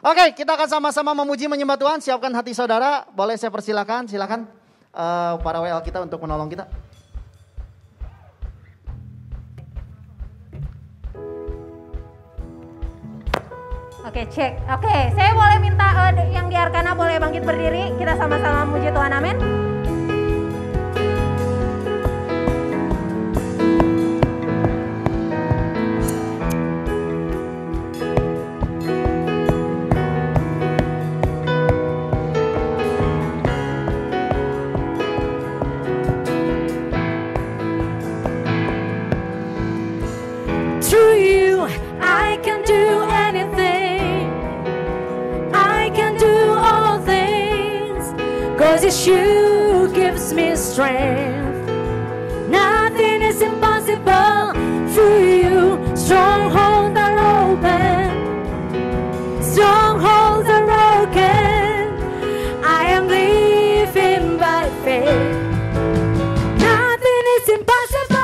Oke, kita akan sama-sama memuji menyembah Tuhan. Siapkan hati saudara. Boleh saya persilakan, silakan para WL kita untuk menolong kita. Oke, cek. Oke, saya boleh minta yang di Arkana boleh bangkit berdiri. Kita sama-sama memuji Tuhan, amin. Through you, I can do anything. I can do all things. 'Cause it's you gives me strength. Nothing is impossible. Through you, strongholds are open. Strongholds are broken. I am living by faith. Nothing is impossible.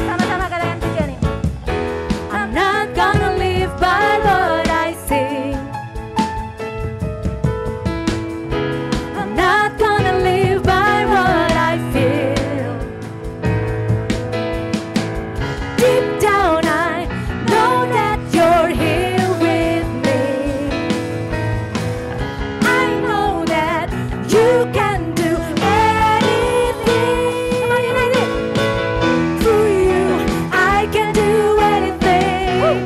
Sama-sama katakan pujian yuk. I'm not gonna live by what I see. I'm not gonna live by what I feel. Deep down I know that you're here with me. I know that you can do anything. Through you, I can do anything.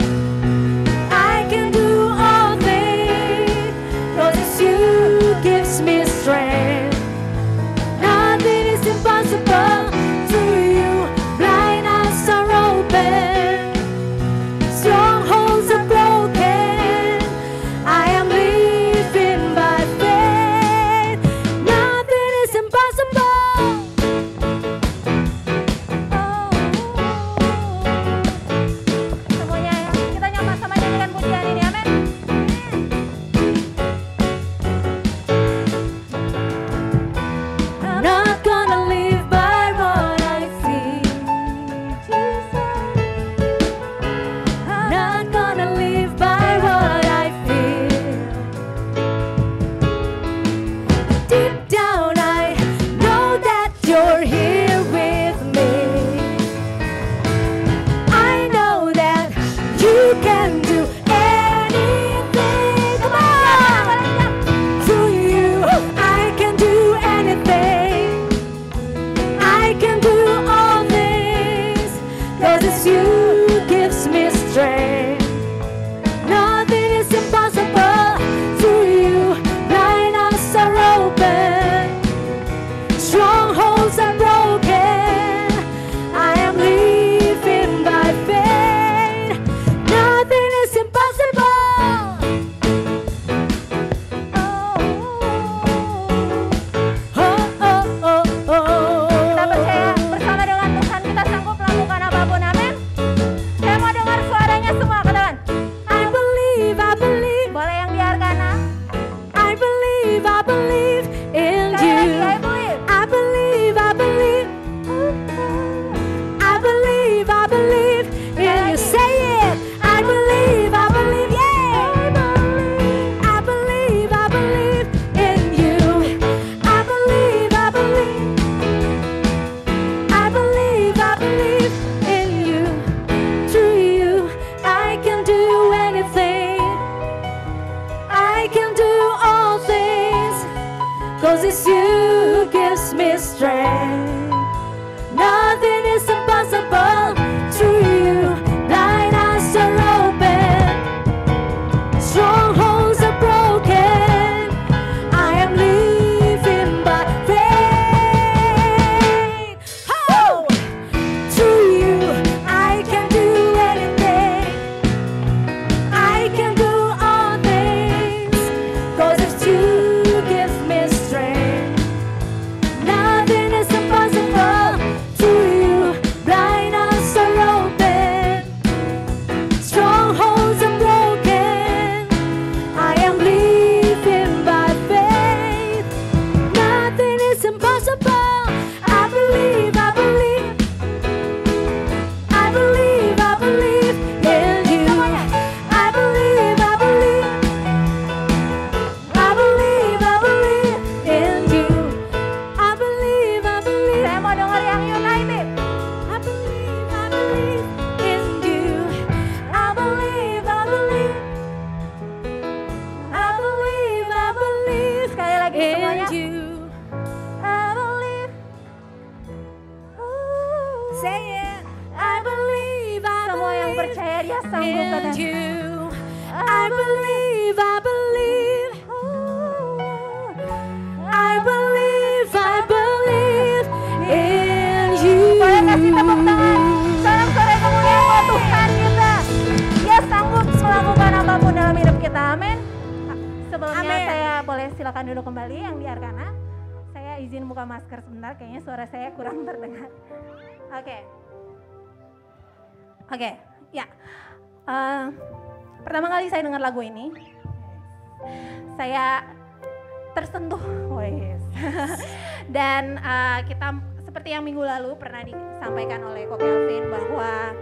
I can do all things. 'Cause it's you gives me strength. Nothing is impossible. Through you, blind eyes are open. Strongholds are broken. I am living by faith. Nothing is impossible. Semuanya ya, kita sama-sama nyanyikan pujian ini, amin. I'm not gonna live by what I see. I'm not gonna live by what I feel. Deep down I know that you're here with me. I know that you can do anything. Come on! Through you, I can do anything. I can do all things. 'Cause it's you gives me strength. Nothing is impossible. Through you, blind eyes are open. Strongholds are broken. I am living by faith. Nothing is impossible. Kita percaya bersama dengan Tuhan kita sanggup melakukan apapun, amin. Saya mau dengar suaranya semua, katakan. I believe, I believe, Boleh yang di Arkana. I believe, I believe in Sekali lagi, you. I believe. I believe, I believe, I believe, I believe in you. Say it. I believe, yeah. I believe in you. I believe, I believe in you. Through you, I can do anything. I can do all things. 'Cause it's you gives me strength. Nothing is impossible. Through you, blind eyes are open. Strongholds are broken. I am living by faith. Oh! Through you, I can do anything. I can do all things. 'Cause it's you gives me strength. Nothing is impossible. Through you, blind eyes sanggup in dan you. I believe, I believe, I believe, I believe in you. Boleh kasih tepuk tangan. Sorak-sorai kemuliaan buat Tuhan kita. Dia sanggup melakukan apapun dalam hidup kita. Amin. Sebelumnya Amin. saya boleh silakan duduk kembali yang di Arkana. Saya izin buka masker sebentar, kayaknya suara saya kurang terdengar. Oke, ya. Pertama kali saya dengar lagu ini, saya tersentuh, dan kita seperti yang minggu lalu pernah disampaikan oleh Ko Kelvin bahwa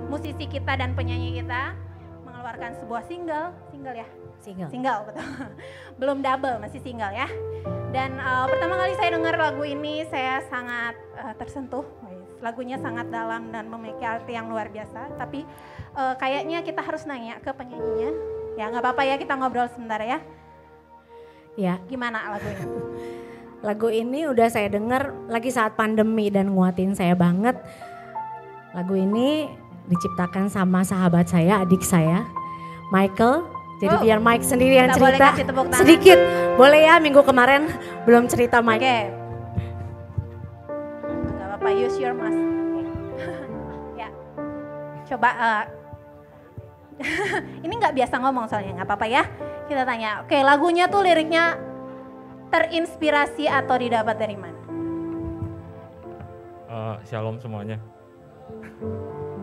musisi kita dan penyanyi kita mengeluarkan sebuah single ya, single betul, belum double, masih single ya. Dan pertama kali saya dengar lagu ini saya sangat tersentuh. Lagunya sangat dalam dan memiliki arti yang luar biasa. Tapi kayaknya kita harus nanya ke penyanyinya. Ya nggak apa-apa ya, kita ngobrol sebentar ya. Ya, Gimana lagu ini? lagu ini udah saya dengar lagi saat pandemi dan nguatin saya banget. Lagu ini diciptakan sama sahabat saya, adik saya, Michael. Jadi biar Mike sendiri yang Kita boleh cerita kasih tepuk tangan. sedikit. Boleh ya, minggu kemarin belum cerita Mike. Oke. Gak apa-apa, use your mask. Ya. Coba, ini gak biasa ngomong soalnya, gak apa-apa ya. Kita tanya, oke lagunya tuh liriknya terinspirasi atau didapat dari mana? Shalom semuanya.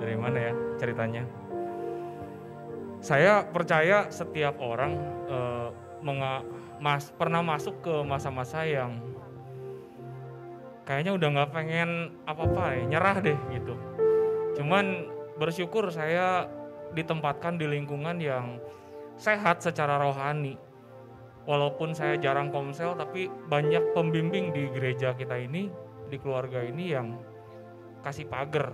Dari mana ya ceritanya? Saya percaya setiap orang pernah masuk ke masa-masa yang kayaknya udah nggak pengen apa-apa ya, nyerah deh gitu. Cuman bersyukur saya ditempatkan di lingkungan yang sehat secara rohani. Walaupun saya jarang komsel, tapi banyak pembimbing di gereja kita ini, di keluarga ini yang kasih pagar,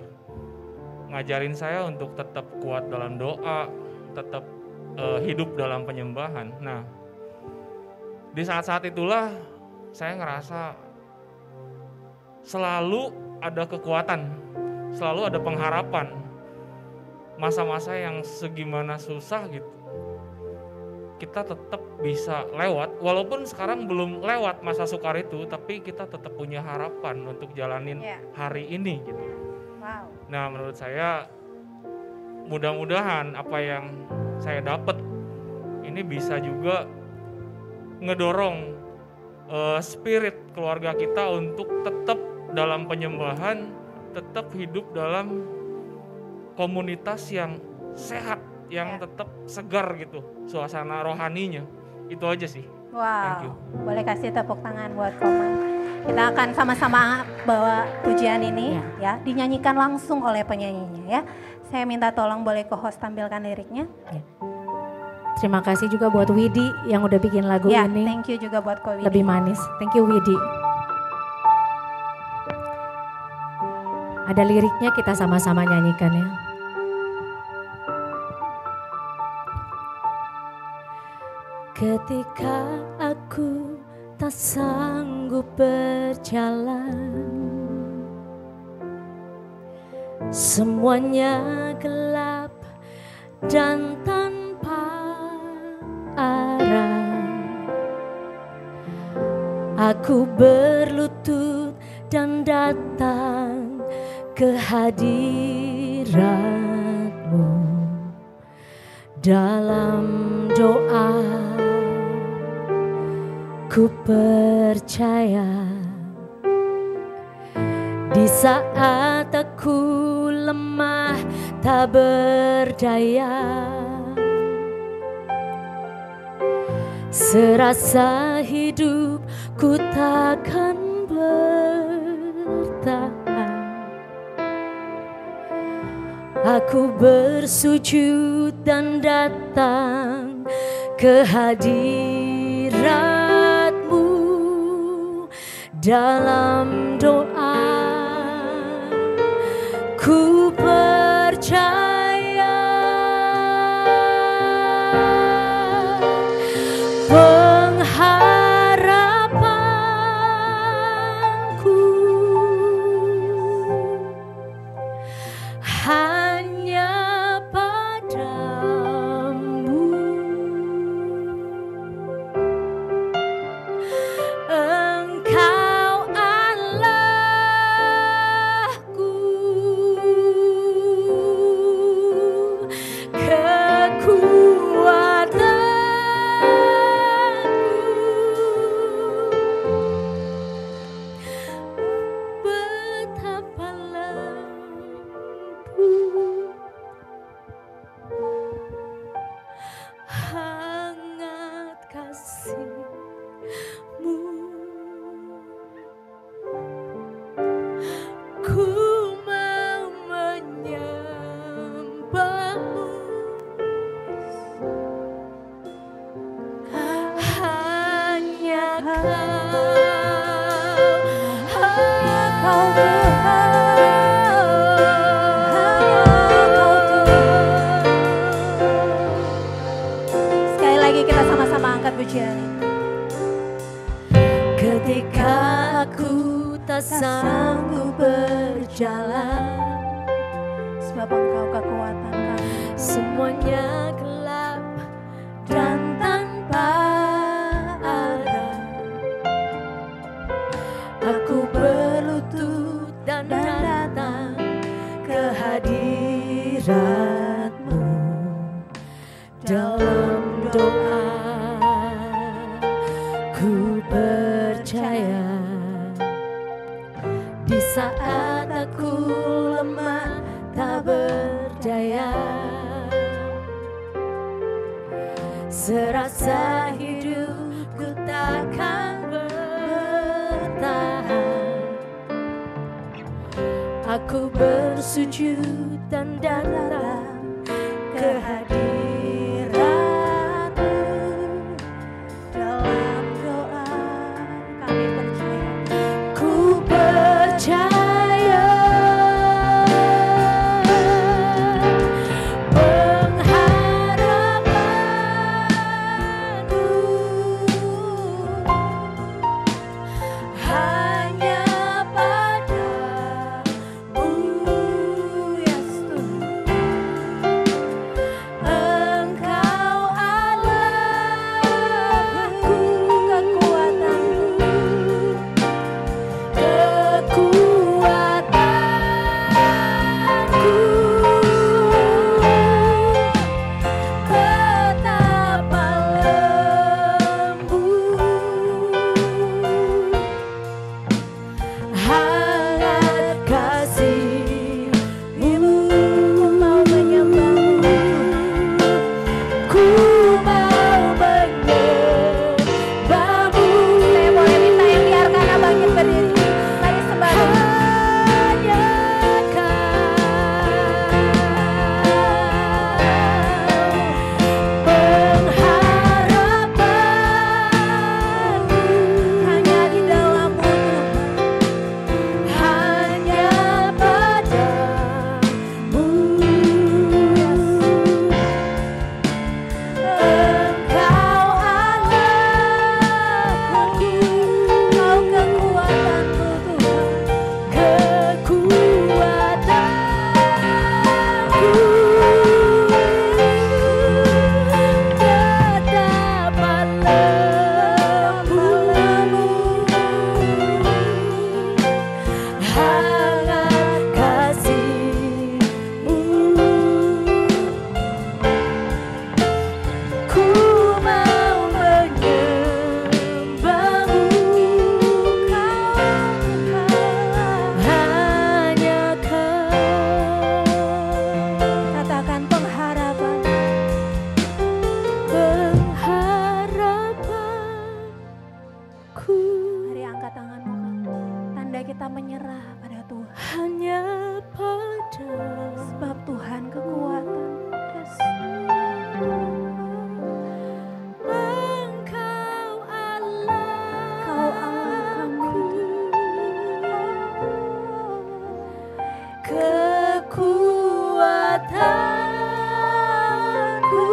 ngajarin saya untuk tetap kuat dalam doa, tetap hidup dalam penyembahan. Nah, di saat-saat itulah saya ngerasa selalu ada kekuatan, selalu ada pengharapan. Masa-masa yang segimana susah gitu, kita tetap bisa lewat. Walaupun sekarang belum lewat masa sukar itu, tapi kita tetap punya harapan untuk jalanin hari ini gitu. Wow. Nah, menurut saya mudah-mudahan apa yang saya dapat ini bisa juga ngedorong spirit keluarga kita untuk tetap dalam penyembahan, tetap hidup dalam komunitas yang sehat, yang tetap segar gitu suasana rohaninya. Itu aja sih. Thank you. Wow, boleh kasih tepuk tangan buat Komang. Kita akan sama-sama bawa pujian ini ya, dinyanyikan langsung oleh penyanyinya ya. Saya minta tolong boleh co-host tampilkan liriknya. Ya. Terima kasih juga buat Widi yang udah bikin lagu Ya, ini thank you juga buat Ko Widi. lebih manis. Thank you Widi. Ada liriknya, kita sama-sama nyanyikan ya. Ketika aku tak sanggup berjalan, semuanya gelap dan tanpa arah, aku berlutut dan datang ke hadirat-Mu dalam doa. Ku percaya di saat aku lemah tak berdaya, serasa hidupku takkan bertahan. Aku bersujud dan datang ke hadirat dalam doa. Ku percaya pengharapanku hanya pada kasih-Mu. Ku mau menyembah-Mu, hanya Kau Sekali lagi kita sama-sama angkat pujian. Ketika aku tak sanggup berjalan, Sebab Engkau kekuatan kami. semuanya gelap dan tanpa arah. Aku berlutut dan datang ke hadirat-Mu dalam doa. Ku percaya di saat aku lemah tak berdaya, serasa hidupku takkan bertahan. Aku bersujud dan datang ke hadirat-Mu Dalam doa kami percaya. ku percaya. Pengharapanku hanya padamu, yes Tuhan. Engkau Allahku, kekuatanku, betapa lembut hangat kasih-Mu. Mau menyembah-Mu, ku mau menyembah-Mu. Saya boleh minta yang biarkan abangnya berdiri. Mari sembah Dia. Hanya pengharapanku Hanya di dalam-Mu Tuhan. hanya padamu, Engkau Allahku, Kau kekuatanku Tuhan. kekuatanku, betapa lembut hangat kasih-Mu. Ku mau menyembah-Mu, hanya Kau. Katakan pengharapan. Pengharapanku Mari angkat tanganmu Kak. Tanda kita menyerah pada Tuhan. hanya pada Sebab Tuhan kekuatan. Yes. Engkau Allah, Kau Allah kami. kekuatanku,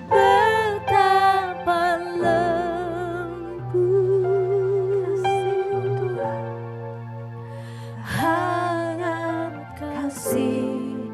betapa lembut hangat kasih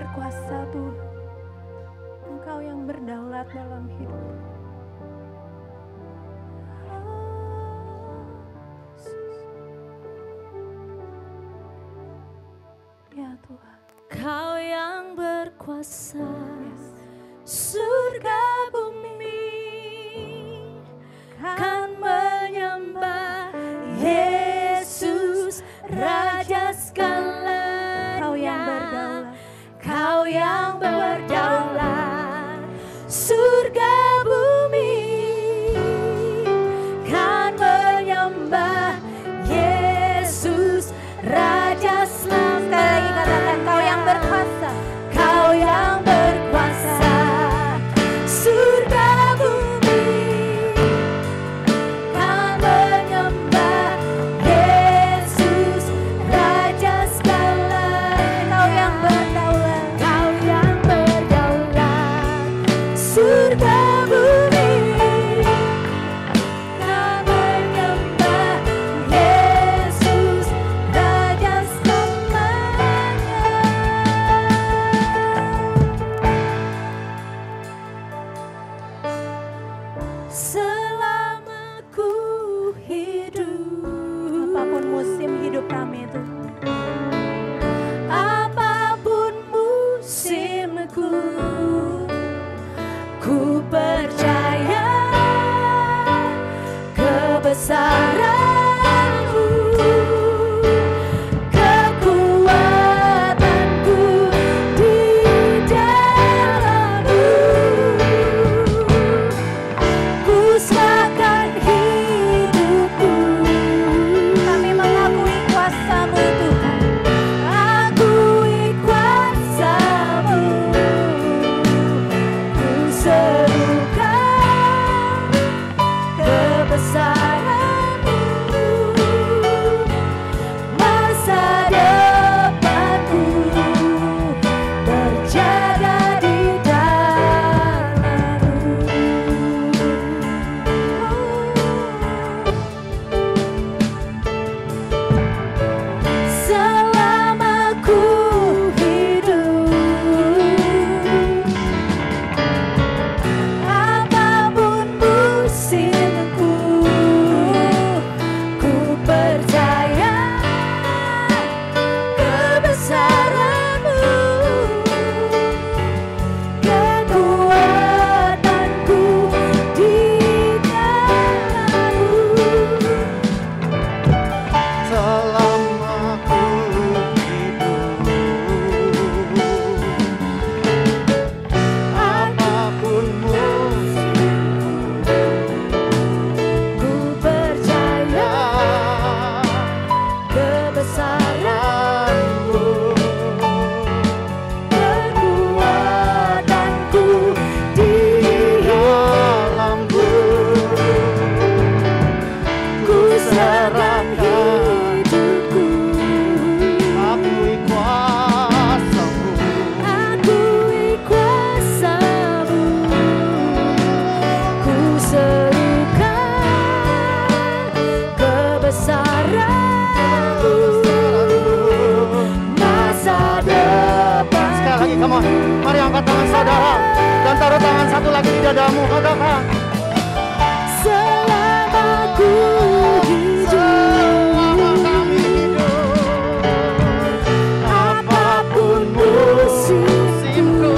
berkuasa Tuhan. Engkau yang berdaulat dalam hidup. Ya Tuhan. Kau yang berkuasa, surga bumi kan menyembah Yesus Raja segalanya. Kau yang berdaulat. Kau yang berdaulat, surga bumi kan menyembah Yesus Raja selamanya. Sekali lagi katakan, Kau yang berkuasa. Kau yang berkuasa, surga bumi kan menyembah Yesus Raja segalanya. Kau yang berdaulat. Kau yang berdaulat, surga bumi kan menyembah Yesus Raja selamanya. Selama ku hidup, Apapun musim hidup kami itu, apapun musimku, ku percaya kebesaran-Mu, kekuatan-Ku di dalam-Mu. Ku serahkan hidupku, kami mengakui kuasa-Mu Tuhan. akui kuasa-Mu. Ku serukan kebesaran-Mu, masa depanku terjaga di dalam-Mu. Selama ku hidup, apapun musimku, ku percaya kebesaran-Mu, kekuatan-Ku di dalam-Mu. Selama ku hidup, apapun musimku, Ku percaya kebesaran-Mu, kekuatan-Ku di dalam-Mu. Ku serahkan hidupku, akui kuasa-Mu. akui kuasa-Mu. Ku serukan kebesaran-Mu, masa depan. Sekali lagi, come on. Mari angkat tangan saudara dan taruh tangan satu lagi di dadamu. Katakan, Selama ku hidup, selama kami hidup, apapun musimku,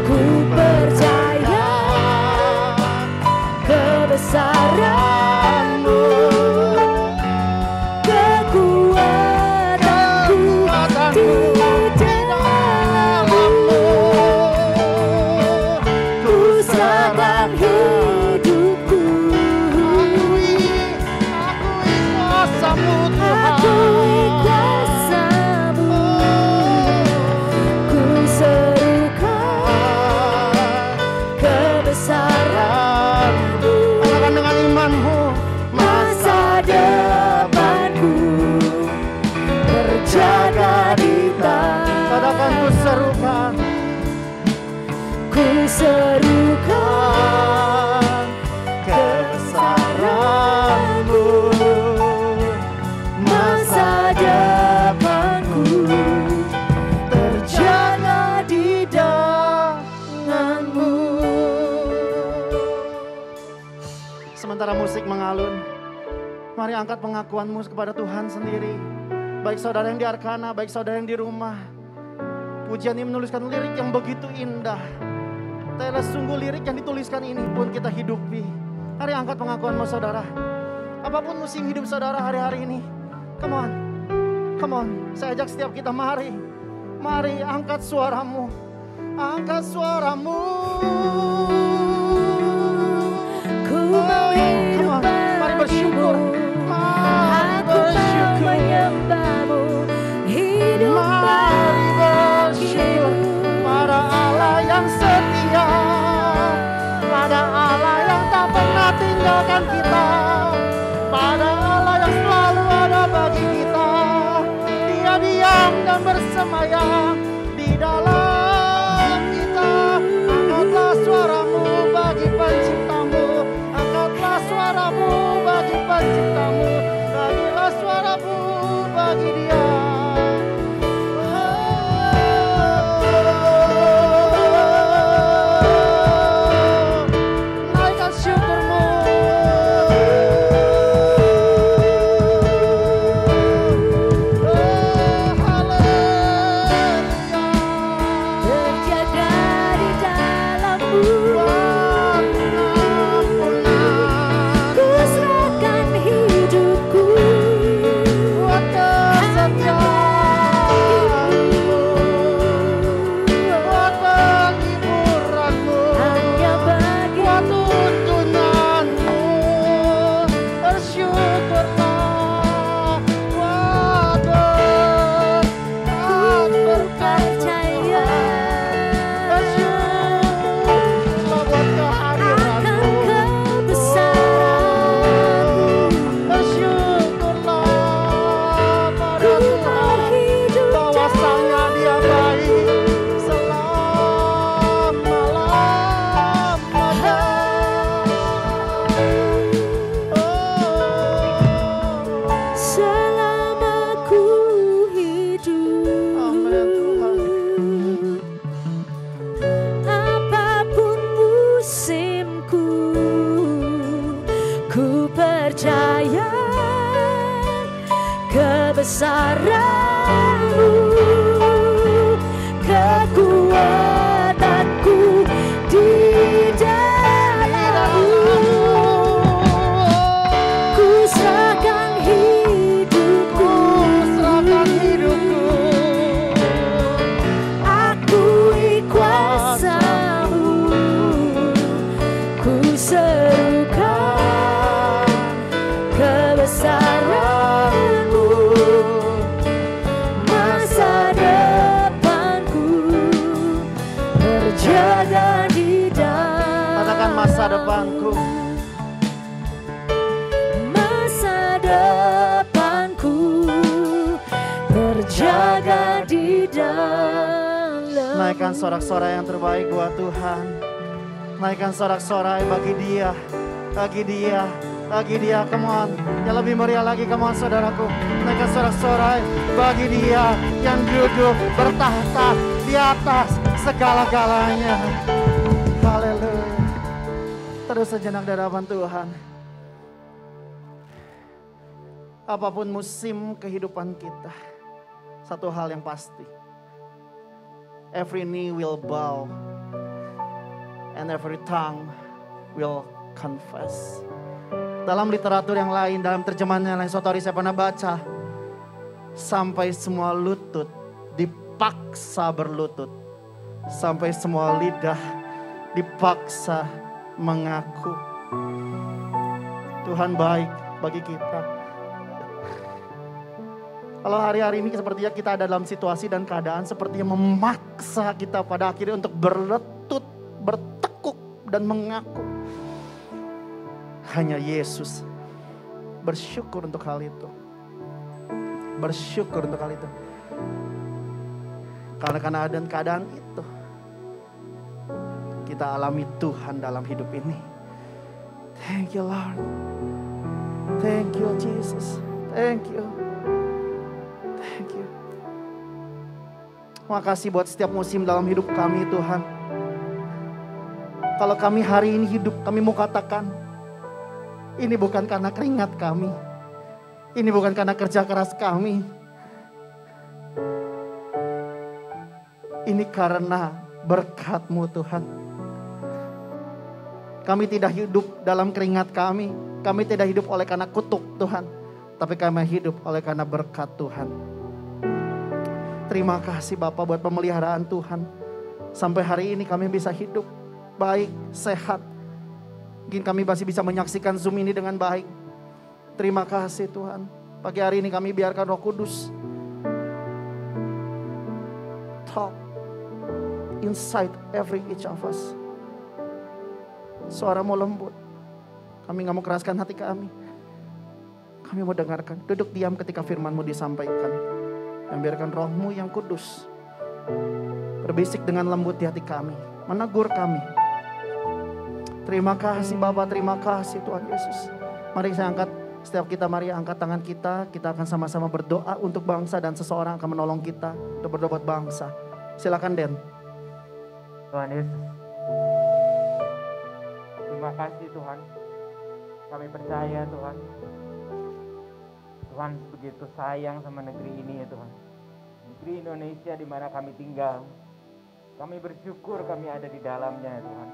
ku percaya kebesaran-Mu, kekuatan-Ku di dalam-Mu. Ku serahkan hidupku, akui kuasa-Mu Tuhan. akui kuasa-Mu. Ku serukan kebesaran-Mu, Katakan dengan imanmu, masa depanku terjaga di katakan ku serukan, ku serukan kebesaran-Mu, masa depanku terjaga musik mengalun, mari angkat pengakuanmu kepada Tuhan sendiri. Baik saudara yang di Arkana, baik saudara yang di rumah. Pujian ini menuliskan lirik yang begitu indah. Tapi sungguh lirik yang dituliskan ini pun kita hidupi. Mari angkat pengakuanmu saudara. Apapun musim hidup saudara hari-hari ini. Come on, come on. Saya ajak setiap kita mari. Mari angkat suaramu. Angkat suaramu. Ku mau hidup Mari bersyukur. Mari Aku mau menyembahmu. Hidup Mari bersyukur pada Allah yang setia, pada Allah yang tak pernah tinggalkan kita, pada Allah yang selalu ada bagi kita. Dia diam dan bersemayam di dalam kita. Angkatlah suaramu bagi penciptamu, angkatlah suaramu bagi penciptamu, bagilah suaramu bagi Dia. Naikkan syukurmu. terjaga di dalammu. Ku serahkan hidupku hanya hanya bagimu. Percaya akan kebesaranmu. Ku mau hidup Bahwasanya Dia baik selama-lamanya. selama ku hidup. Amin Tuhan. Apapun musimku, ku percaya kebesaranmu, kekuatanku di dalammu. Ku serahkan hidupku, akui kuasamu. Ku serukan kebesaranmu. Masa depanku terjaga di dalam. Katakan masa depanku. Masa depanku terjaga di dalam. Naikkan sorak-sorai yang terbaik buat Tuhan. Naikkan sorak-sorai bagi Dia, bagi Dia, bagi Dia. Come on, yang lebih meriah lagi, come on saudaraku. Naikkan sorak-sorai bagi Dia yang duduk bertahta di atas segala-galanya. Haleluya. Terus sejenak di hadapan Tuhan. Apapun musim kehidupan kita, satu hal yang pasti. Every knee will bow and every tongue will confess. Dalam literatur yang lain, dalam terjemahan yang lain, Sotori saya pernah baca, sampai semua lutut dipaksa berlutut, sampai semua lidah dipaksa mengaku. Tuhan baik bagi kita. Kalau hari-hari ini sepertinya kita ada dalam situasi dan keadaan sepertinya memaksa kita pada akhirnya untuk berlutut, bertekuk dan mengaku. Hanya Yesus. Bersyukur untuk hal itu. Bersyukur untuk hal itu. Karena keadaan itu kita alami Tuhan dalam hidup ini. Thank you Lord. Thank you Jesus. Thank you. Thank you. Terima kasih buat setiap musim dalam hidup kami Tuhan. Kalau kami hari ini hidup, kami mau katakan Ini bukan karena keringat kami. Ini bukan karena kerja keras kami. Ini karena berkat-Mu Tuhan. Kami tidak hidup dalam keringat kami. Kami tidak hidup oleh karena kutuk Tuhan. Tapi kami hidup oleh karena berkat Tuhan. Terima kasih Bapa buat pemeliharaan Tuhan. Sampai hari ini kami bisa hidup baik, sehat. Mungkin kami masih bisa menyaksikan Zoom ini dengan baik. Terima kasih Tuhan. Pagi hari ini kami biarkan Roh Kudus talk inside every each of us. Suaramu lembut. Kami gak mau keraskan hati kami. Kami mau dengarkan. Duduk diam ketika firman-Mu disampaikan. Dan biarkan Roh-Mu yang kudus berbisik dengan lembut di hati kami. Menegur kami. Terima kasih Bapa, terima kasih Tuhan Yesus. Mari saya angkat, setiap kita mari angkat tangan kita. Kita akan sama-sama berdoa untuk bangsa dan seseorang akan menolong kita untuk berdoa buat bangsa. Silakan Den. Tuhan Yesus, terima kasih Tuhan. Kami percaya Tuhan, Tuhan begitu sayang sama negeri ini ya Tuhan. Negeri Indonesia di mana kami tinggal. Kami bersyukur kami ada di dalamnya ya Tuhan.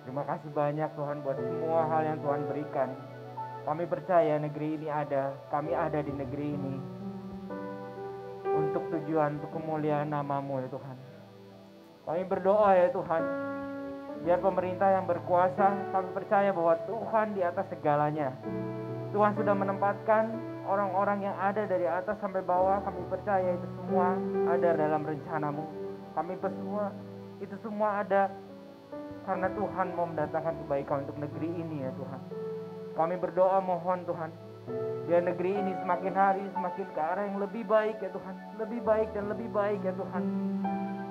Terima kasih banyak Tuhan buat semua hal yang Tuhan berikan. Kami percaya negeri ini ada, kami ada di negeri ini. Untuk tujuan, untuk kemuliaan nama-Mu ya Tuhan. Kami berdoa ya Tuhan, biar pemerintah yang berkuasa, kami percaya bahwa Tuhan di atas segalanya. Tuhan sudah menempatkan orang-orang yang ada dari atas sampai bawah, kami percaya itu semua ada dalam rencana-Mu. Kami semua, itu semua ada karena Tuhan mau mendatangkan kebaikan untuk negeri ini ya Tuhan. Kami berdoa mohon Tuhan, biar negeri ini semakin hari semakin ke arah yang lebih baik ya Tuhan. Lebih baik dan lebih baik ya Tuhan.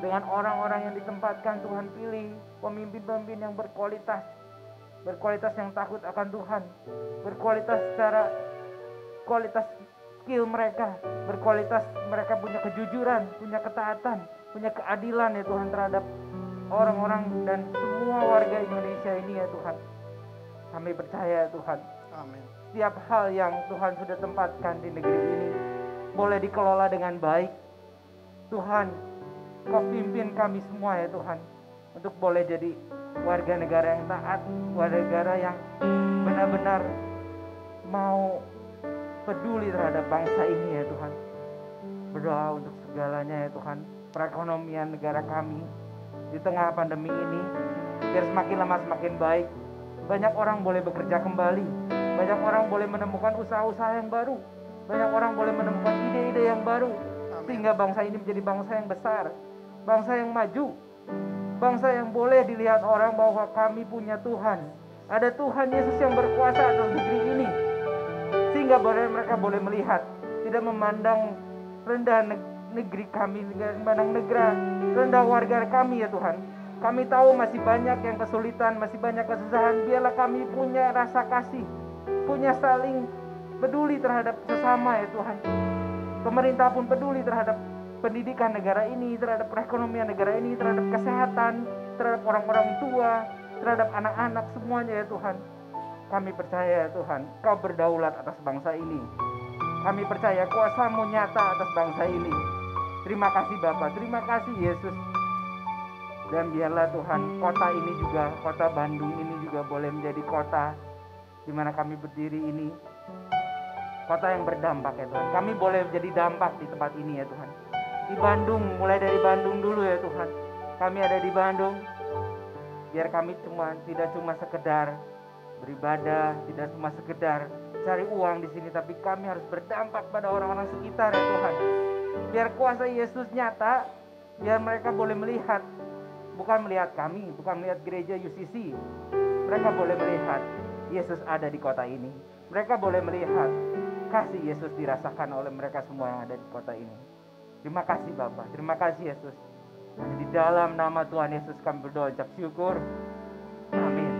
Dengan orang-orang yang ditempatkan Tuhan pilih, pemimpin-pemimpin yang berkualitas. Berkualitas yang takut akan Tuhan. Berkualitas secara kualitas skill mereka. Berkualitas mereka punya kejujuran, punya ketaatan, punya keadilan ya Tuhan terhadap orang-orang dan semua warga Indonesia ini ya Tuhan. Kami percaya Tuhan. Amin. Setiap hal yang Tuhan sudah tempatkan di negeri ini boleh dikelola dengan baik. Tuhan, Kau pimpin kami semua ya Tuhan, untuk boleh jadi warga negara yang taat, warga negara yang benar-benar mau peduli terhadap bangsa ini ya Tuhan. Berdoa untuk segalanya ya Tuhan, perekonomian negara kami di tengah pandemi ini biar semakin lama semakin baik. Banyak orang boleh bekerja kembali, banyak orang boleh menemukan usaha-usaha yang baru, banyak orang boleh menemukan ide-ide yang baru, sehingga bangsa ini menjadi bangsa yang besar, bangsa yang maju, bangsa yang boleh dilihat orang bahwa kami punya Tuhan. Ada Tuhan Yesus yang berkuasa atas negeri ini, sehingga mereka boleh melihat, tidak memandang rendah negeri kami, memandang negara rendah warga kami ya Tuhan. Kami tahu masih banyak yang kesulitan, masih banyak kesusahan. Biarlah kami punya rasa kasih, punya saling peduli terhadap sesama ya Tuhan. Pemerintah pun peduli terhadap pendidikan negara ini, terhadap perekonomian negara ini, terhadap kesehatan, terhadap orang-orang tua, terhadap anak-anak semuanya ya Tuhan. Kami percaya ya Tuhan, Kau berdaulat atas bangsa ini. Kami percaya kuasa-Mu nyata atas bangsa ini. Terima kasih Bapa, terima kasih Yesus. Dan biarlah Tuhan, kota ini juga, kota Bandung ini juga boleh menjadi kota di mana kami berdiri ini. Kota yang berdampak ya Tuhan. Kami boleh menjadi dampak di tempat ini ya Tuhan. Di Bandung, mulai dari Bandung dulu ya Tuhan. Kami ada di Bandung, biar kami tidak cuma sekedar beribadah, tidak cuma sekedar cari uang di sini, tapi kami harus berdampak pada orang-orang sekitar ya Tuhan. Biar kuasa Yesus nyata, biar mereka boleh melihat, bukan melihat kami, bukan melihat gereja UCC. Mereka boleh melihat Yesus ada di kota ini. Mereka boleh melihat kasih Yesus dirasakan oleh mereka semua yang ada di kota ini. Terima kasih Bapa, terima kasih Yesus. Di dalam nama Tuhan Yesus kami berdoa ucap syukur. Amin.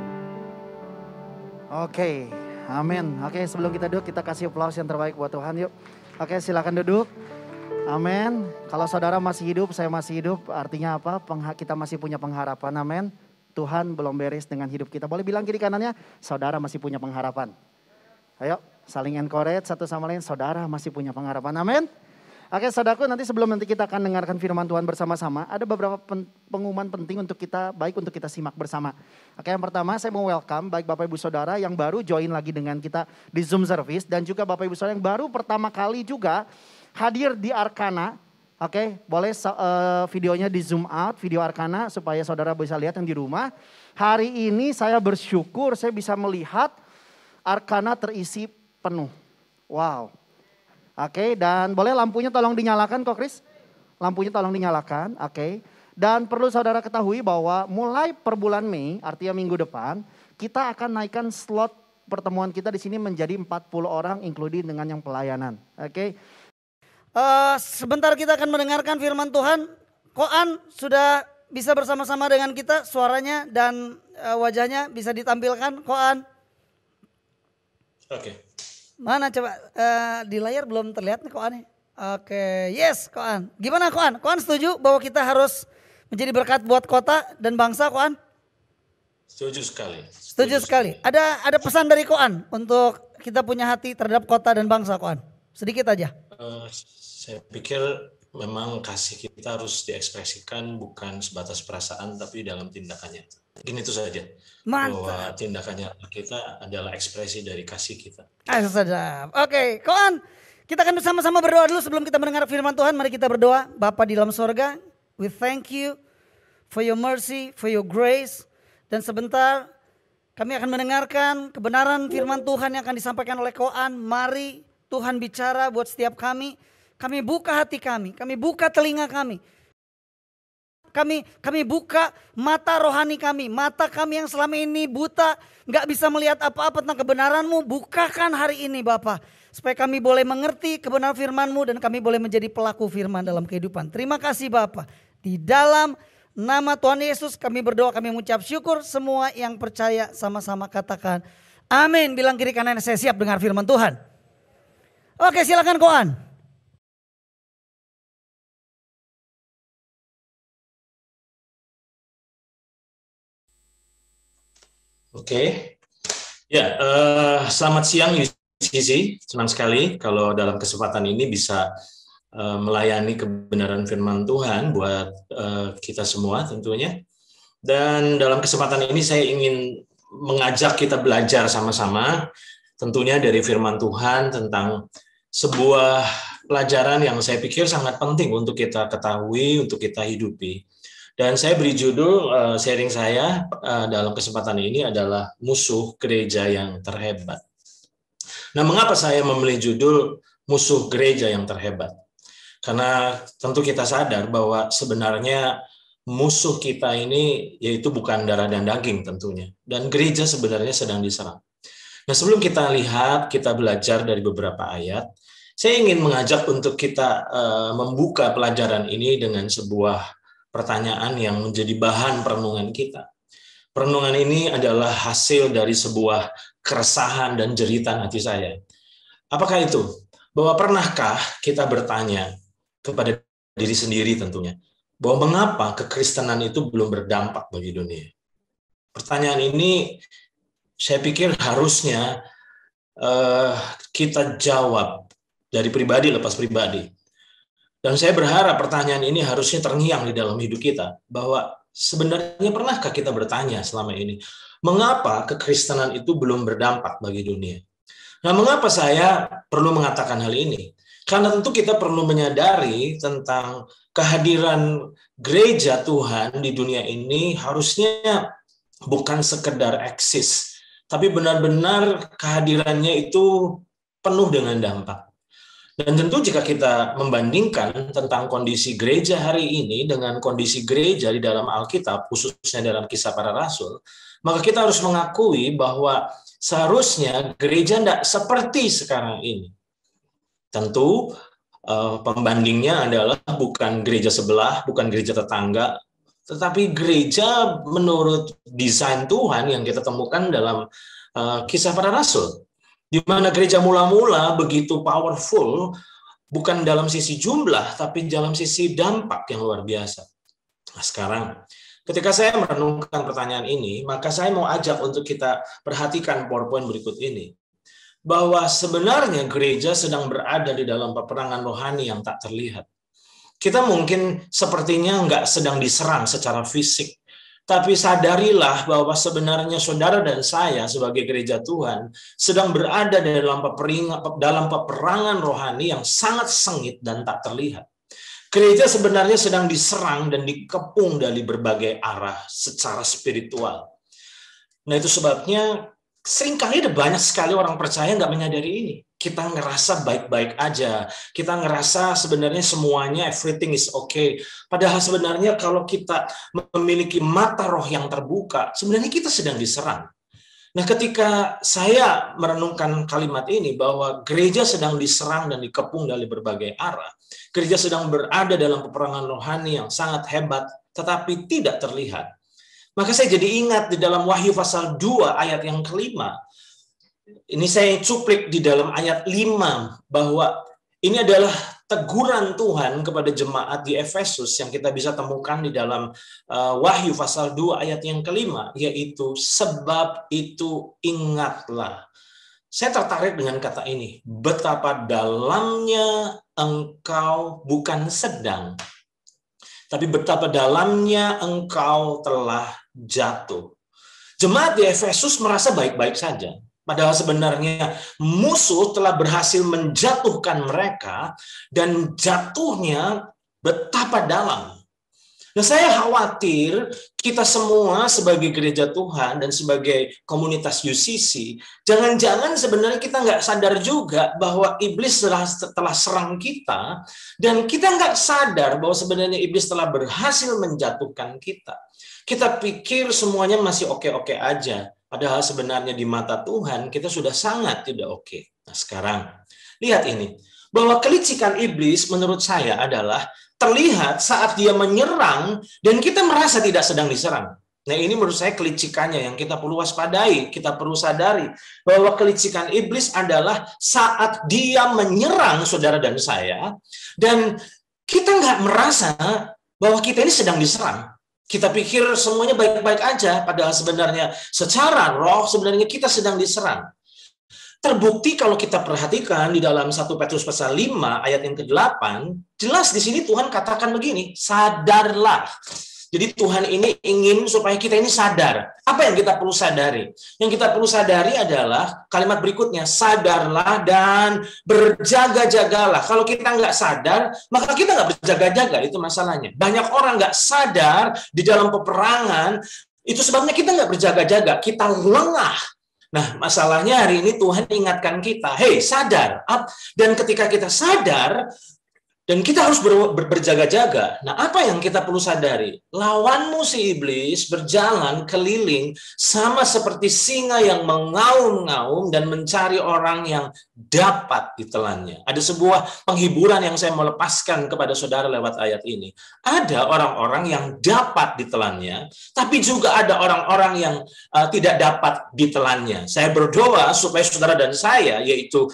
Oke, amin. Oke, sebelum kita duduk, kita kasih aplaus yang terbaik buat Tuhan yuk. Oke, silakan duduk. Amin. Kalau saudara masih hidup, saya masih hidup, artinya apa? Kita masih punya pengharapan, amin. Tuhan belum beres dengan hidup kita. Boleh bilang kiri kanannya, saudara masih punya pengharapan. Ayo saling encourage satu sama lain, saudara masih punya pengharapan. Amin. Oke saudaraku, sebelum kita akan dengarkan firman Tuhan bersama-sama, ada beberapa pengumuman penting untuk kita, baik untuk kita simak bersama. Oke, yang pertama saya mau welcome baik Bapak Ibu Saudara yang baru join lagi dengan kita di Zoom service, dan juga Bapak Ibu Saudara yang baru pertama kali juga hadir di Arkana. Oke, boleh videonya di zoom out, video Arkana, supaya saudara bisa lihat yang di rumah. Hari ini saya bersyukur saya bisa melihat Arkana terisi penuh. Wow. Oke, dan boleh lampunya tolong dinyalakan kok Chris. Lampunya tolong dinyalakan, oke. Dan perlu saudara ketahui bahwa mulai per bulan Mei, artinya minggu depan, kita akan naikkan slot pertemuan kita di sini menjadi 40 orang, including dengan yang pelayanan. Oke. Sebentar kita akan mendengarkan firman Tuhan. Koan sudah bisa bersama-sama dengan kita, suaranya dan wajahnya bisa ditampilkan. Koan. Oke. Mana coba di layar belum terlihat nih Koan. Oke, yes Koan. Gimana Koan? Koan setuju bahwa kita harus menjadi berkat buat kota dan bangsa Koan? Setuju sekali. Setuju sekali. Ada pesan dari Koan untuk kita punya hati terhadap kota dan bangsa Koan? Sedikit aja. Saya pikir memang kasih kita harus diekspresikan bukan sebatas perasaan tapi dalam tindakannya. Mungkin itu saja. Mantap. Bahwa tindakannya kita adalah ekspresi dari kasih kita. Sedap. Oke, Koan, kita akan bersama-sama berdoa dulu sebelum kita mendengar firman Tuhan. Mari kita berdoa. Bapa di dalam sorga, we thank you for your mercy, for your grace. Dan sebentar kami akan mendengarkan kebenaran firman Tuhan yang akan disampaikan oleh Koan. Mari Tuhan bicara buat setiap kami. Kami buka hati kami buka telinga kami. Kami buka mata rohani kami, mata kami yang selama ini buta, gak bisa melihat apa-apa tentang kebenaran-Mu. Bukakan hari ini Bapa, supaya kami boleh mengerti kebenaran firman-Mu dan kami boleh menjadi pelaku firman dalam kehidupan. Terima kasih Bapa. Di dalam nama Tuhan Yesus kami berdoa, kami mengucap syukur. Semua yang percaya sama-sama katakan amin. Bilang kiri kanan, saya siap dengar firman Tuhan. Oke, silakan Koan. Oke. Ya, selamat siang UCC. Senang sekali kalau dalam kesempatan ini bisa melayani kebenaran firman Tuhan buat kita semua tentunya. Dan dalam kesempatan ini saya ingin mengajak kita belajar sama-sama tentunya dari firman Tuhan tentang sebuah pelajaran yang saya pikir sangat penting untuk kita ketahui, untuk kita hidupi. Dan saya beri judul sharing saya dalam kesempatan ini adalah Musuh Gereja yang Terhebat. Nah, mengapa saya memilih judul Musuh Gereja yang Terhebat? Karena tentu kita sadar bahwa sebenarnya musuh kita ini yaitu bukan darah dan daging tentunya. Dan gereja sebenarnya sedang diserang. Nah, sebelum kita lihat, kita belajar dari beberapa ayat, saya ingin mengajak untuk kita membuka pelajaran ini dengan sebuah pertanyaan yang menjadi bahan perenungan kita. Perenungan ini adalah hasil dari sebuah keresahan dan jeritan hati saya. Apakah itu? Bahwa pernahkah kita bertanya kepada diri sendiri tentunya, bahwa mengapa kekristenan itu belum berdampak bagi dunia? Pertanyaan ini saya pikir harusnya kita jawab dari pribadi lepas pribadi. Dan saya berharap pertanyaan ini harusnya terngiang di dalam hidup kita, bahwa sebenarnya pernahkah kita bertanya selama ini, mengapa kekristenan itu belum berdampak bagi dunia? Nah, mengapa saya perlu mengatakan hal ini? Karena tentu kita perlu menyadari tentang kehadiran gereja Tuhan di dunia ini harusnya bukan sekedar eksis, tapi benar-benar kehadirannya itu penuh dengan dampak. Dan tentu jika kita membandingkan tentang kondisi gereja hari ini dengan kondisi gereja di dalam Alkitab, khususnya dalam Kisah Para Rasul, maka kita harus mengakui bahwa seharusnya gereja tidak seperti sekarang ini. Tentu pembandingnya adalah bukan gereja sebelah, bukan gereja tetangga, tetapi gereja menurut desain Tuhan yang kita temukan dalam Kisah Para Rasul. Di mana gereja mula-mula begitu powerful, bukan dalam sisi jumlah, tapi dalam sisi dampak yang luar biasa. Nah, sekarang, Ketika saya merenungkan pertanyaan ini, maka saya mau ajak untuk kita perhatikan PowerPoint berikut ini. Bahwa sebenarnya gereja sedang berada di dalam peperangan rohani yang tak terlihat. Kita mungkin sepertinya nggak sedang diserang secara fisik, tapi sadarilah bahwa sebenarnya saudara dan saya sebagai gereja Tuhan sedang berada dalam peperangan rohani yang sangat sengit dan tak terlihat. Gereja sebenarnya sedang diserang dan dikepung dari berbagai arah secara spiritual. Nah itu sebabnya seringkali ada banyak sekali orang percaya nggak menyadari ini. Kita ngerasa baik-baik aja. Kita ngerasa sebenarnya semuanya everything is okay. Padahal sebenarnya kalau kita memiliki mata roh yang terbuka, sebenarnya kita sedang diserang. Nah ketika saya merenungkan kalimat ini bahwa gereja sedang diserang dan dikepung dari berbagai arah, gereja sedang berada dalam peperangan rohani yang sangat hebat tetapi tidak terlihat. Maka saya jadi ingat di dalam Wahyu pasal 2 ayat yang kelima. Ini saya cuplik di dalam ayat 5 bahwa ini adalah teguran Tuhan kepada jemaat di Efesus yang kita bisa temukan di dalam Wahyu pasal 2 ayat yang kelima, yaitu sebab itu ingatlah. Saya tertarik dengan kata ini, betapa dalamnya engkau bukan sedang, tapi betapa dalamnya engkau telah jatuh. Jemaat di Efesus merasa baik-baik saja. Padahal sebenarnya musuh telah berhasil menjatuhkan mereka dan jatuhnya betapa dalam. Nah, saya khawatir kita semua sebagai gereja Tuhan dan sebagai komunitas UCC, jangan-jangan sebenarnya kita nggak sadar juga bahwa iblis telah serang kita dan kita nggak sadar bahwa sebenarnya iblis telah berhasil menjatuhkan kita. Kita pikir semuanya masih oke-oke aja. Padahal sebenarnya di mata Tuhan kita sudah sangat tidak oke. Nah sekarang, lihat ini. Bahwa kelicikan iblis menurut saya adalah terlihat saat dia menyerang dan kita merasa tidak sedang diserang. Nah ini menurut saya kelicikannya yang kita perlu waspadai, kita perlu sadari. Bahwa kelicikan iblis adalah saat dia menyerang saudara dan saya, dan kita nggak merasa bahwa kita ini sedang diserang. Kita pikir semuanya baik-baik aja, padahal sebenarnya secara roh sebenarnya kita sedang diserang. Terbukti kalau kita perhatikan di dalam 1 Petrus pasal 5 ayat yang ke-8, jelas di sini Tuhan katakan begini, sadarlah. Jadi Tuhan ini ingin supaya kita ini sadar. Apa yang kita perlu sadari? Yang kita perlu sadari adalah kalimat berikutnya, sadarlah dan berjaga-jagalah. Kalau kita nggak sadar, maka kita nggak berjaga-jaga, itu masalahnya. Banyak orang nggak sadar di dalam peperangan, itu sebabnya kita nggak berjaga-jaga, kita lengah. Nah, masalahnya hari ini Tuhan ingatkan kita, hey sadar. Dan ketika kita sadar, dan kita harus berjaga-jaga. Nah, apa yang kita perlu sadari? Lawanmu si iblis berjalan keliling sama seperti singa yang mengaum-ngaum dan mencari orang yang dapat ditelannya. Ada sebuah penghiburan yang saya mau lepaskan kepada saudara lewat ayat ini. Ada orang-orang yang dapat ditelannya, tapi juga ada orang-orang yang tidak dapat ditelannya. Saya berdoa supaya saudara dan saya, yaitu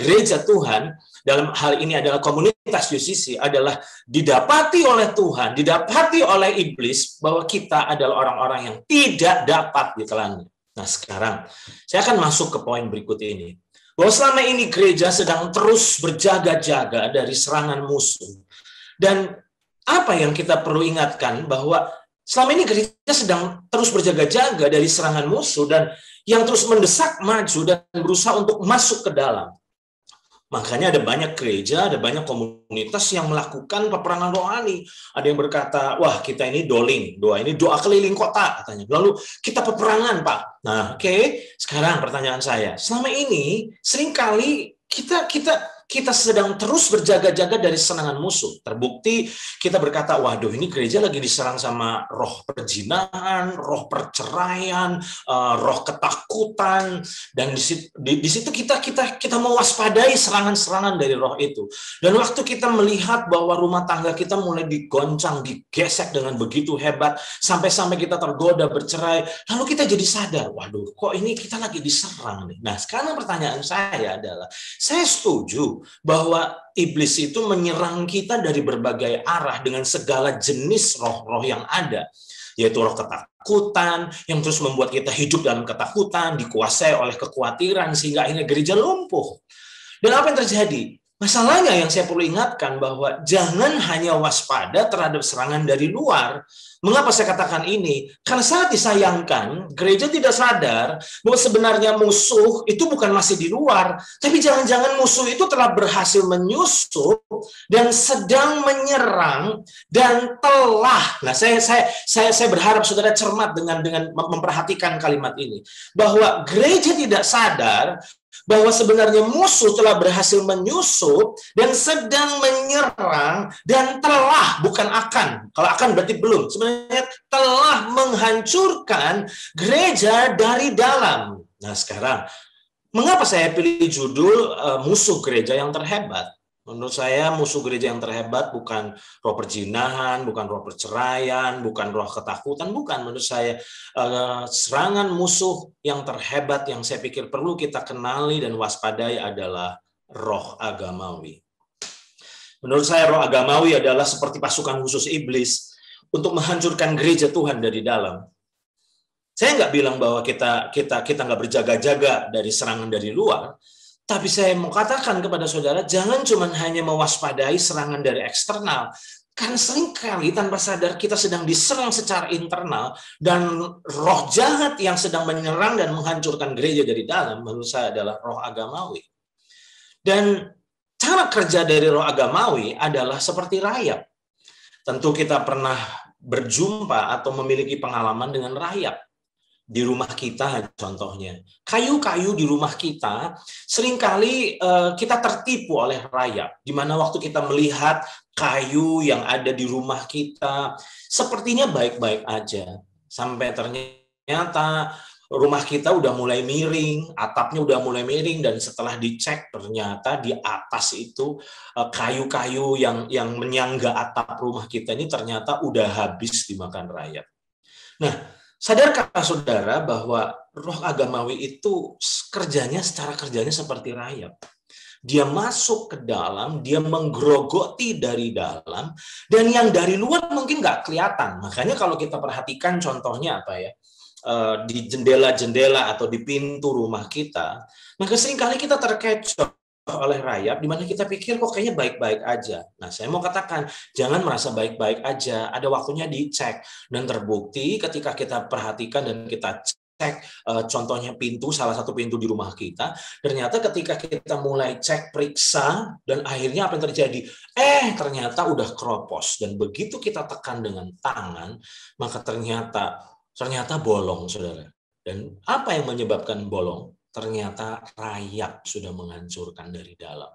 gereja Tuhan, dalam hal ini adalah komunitas UCC, adalah didapati oleh Tuhan, didapati oleh iblis bahwa kita adalah orang-orang yang tidak dapat ditelannya. Nah sekarang, saya akan masuk ke poin berikut ini. Bahwa selama ini gereja sedang terus berjaga-jaga dari serangan musuh. Dan apa yang kita perlu ingatkan bahwa selama ini gereja sedang terus berjaga-jaga dari serangan musuh dan yang terus mendesak maju dan berusaha untuk masuk ke dalam. Makanya ada banyak gereja, ada banyak komunitas yang melakukan peperangan rohani. Ada yang berkata, wah kita ini doling, doa keliling kota katanya. Lalu kita peperangan Pak. Nah oke, sekarang pertanyaan saya, selama ini seringkali kita sedang terus berjaga-jaga dari serangan musuh. Terbukti kita berkata, waduh ini gereja lagi diserang sama roh perzinahan, roh perceraian, roh ketakutan, dan di situ kita mewaspadai serangan-serangan dari roh itu. Dan waktu kita melihat bahwa rumah tangga kita mulai digoncang, digesek dengan begitu hebat, sampai-sampai kita tergoda bercerai, lalu kita jadi sadar, waduh kok ini kita lagi diserang nih. Nah sekarang pertanyaan saya adalah, saya setuju bahwa iblis itu menyerang kita dari berbagai arah dengan segala jenis roh-roh yang ada. yaitu roh ketakutan yang terus membuat kita hidup dalam ketakutan, dikuasai oleh kekhawatiran sehingga akhirnya gereja lumpuh. Dan apa yang terjadi? Masalahnya yang saya perlu ingatkan bahwa jangan hanya waspada terhadap serangan dari luar. Mengapa saya katakan ini? Karena sangat disayangkan gereja tidak sadar bahwa sebenarnya musuh itu bukan masih di luar, tapi jangan-jangan musuh itu telah berhasil menyusup dan sedang menyerang dan telah. Nah, saya berharap saudara cermat dengan memperhatikan kalimat ini, bahwa gereja tidak sadar bahwa sebenarnya musuh telah berhasil menyusup dan sedang menyerang dan telah, bukan akan. Kalau akan berarti belum. Sebenarnya telah menghancurkan gereja dari dalam. Nah sekarang, mengapa saya pilih judul musuh gereja yang terhebat? Menurut saya musuh gereja yang terhebat bukan roh perzinahan, bukan roh perceraian, bukan roh ketakutan, bukan. Menurut saya serangan musuh yang terhebat yang saya pikir perlu kita kenali dan waspadai adalah roh agamawi. Menurut saya roh agamawi adalah seperti pasukan khusus iblis untuk menghancurkan gereja Tuhan dari dalam. Saya nggak bilang bahwa kita nggak berjaga-jaga dari serangan dari luar. Tapi saya mau katakan kepada saudara, jangan cuma hanya mewaspadai serangan dari eksternal. Karena seringkali tanpa sadar kita sedang diserang secara internal, dan roh jahat yang sedang menyerang dan menghancurkan gereja dari dalam, menurut saya adalah roh agamawi. Dan cara kerja dari roh agamawi adalah seperti rayap. Tentu kita pernah berjumpa atau memiliki pengalaman dengan rayap. Di rumah kita contohnya, kayu-kayu di rumah kita seringkali kita tertipu oleh rayap, di mana waktu kita melihat kayu yang ada di rumah kita sepertinya baik-baik aja, sampai ternyata rumah kita udah mulai miring, atapnya udah mulai miring, dan setelah dicek ternyata di atas itu kayu-kayu yang menyangga atap rumah kita ini ternyata udah habis dimakan rayap. Nah, sadarkah saudara bahwa roh agamawi itu secara kerjanya seperti rayap. Dia masuk ke dalam, dia menggerogoti dari dalam, dan yang dari luar mungkin nggak kelihatan. Makanya kalau kita perhatikan contohnya apa ya, di jendela-jendela atau di pintu rumah kita, maka seringkali kita terkecoh oleh rayap, di mana kita pikir kok kayaknya baik-baik aja. Nah, saya mau katakan, jangan merasa baik-baik aja. Ada waktunya dicek. Dan terbukti ketika kita perhatikan dan kita cek, contohnya pintu, salah satu pintu di rumah kita, ternyata ketika kita mulai cek, periksa, dan akhirnya apa yang terjadi? Ternyata udah keropos. Dan begitu kita tekan dengan tangan, maka ternyata bolong, saudara. Dan apa yang menyebabkan bolong? Ternyata rayap sudah menghancurkan dari dalam.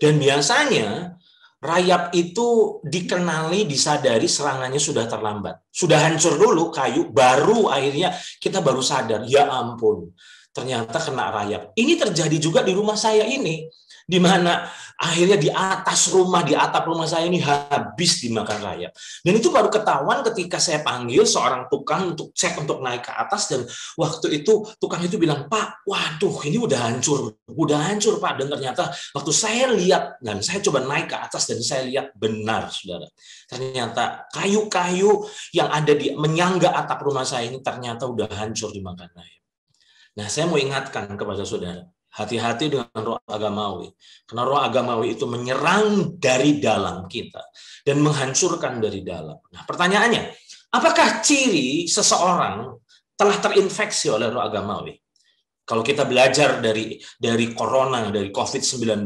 Dan biasanya rayap itu dikenali, disadari serangannya sudah terlambat. Sudah hancur dulu kayu, baru akhirnya kita baru sadar, ya ampun, ternyata kena rayap. Ini terjadi juga di rumah saya ini, di mana akhirnya di atas rumah, di atap rumah saya ini habis dimakan rayap. Dan itu baru ketahuan ketika saya panggil seorang tukang untuk cek untuk naik ke atas, dan waktu itu tukang itu bilang, "Pak, waduh ini udah hancur Pak." Dan ternyata waktu saya lihat dan saya coba naik ke atas dan saya lihat benar, saudara. Ternyata kayu-kayu yang ada di menyangga atap rumah saya ini ternyata udah hancur dimakan rayap. Nah, saya mau ingatkan kepada saudara, hati-hati dengan roh agamawi. Karena roh agamawi itu menyerang dari dalam kita dan menghancurkan dari dalam. Nah, pertanyaannya, apakah ciri seseorang telah terinfeksi oleh roh agamawi? Kalau kita belajar dari corona, dari COVID-19,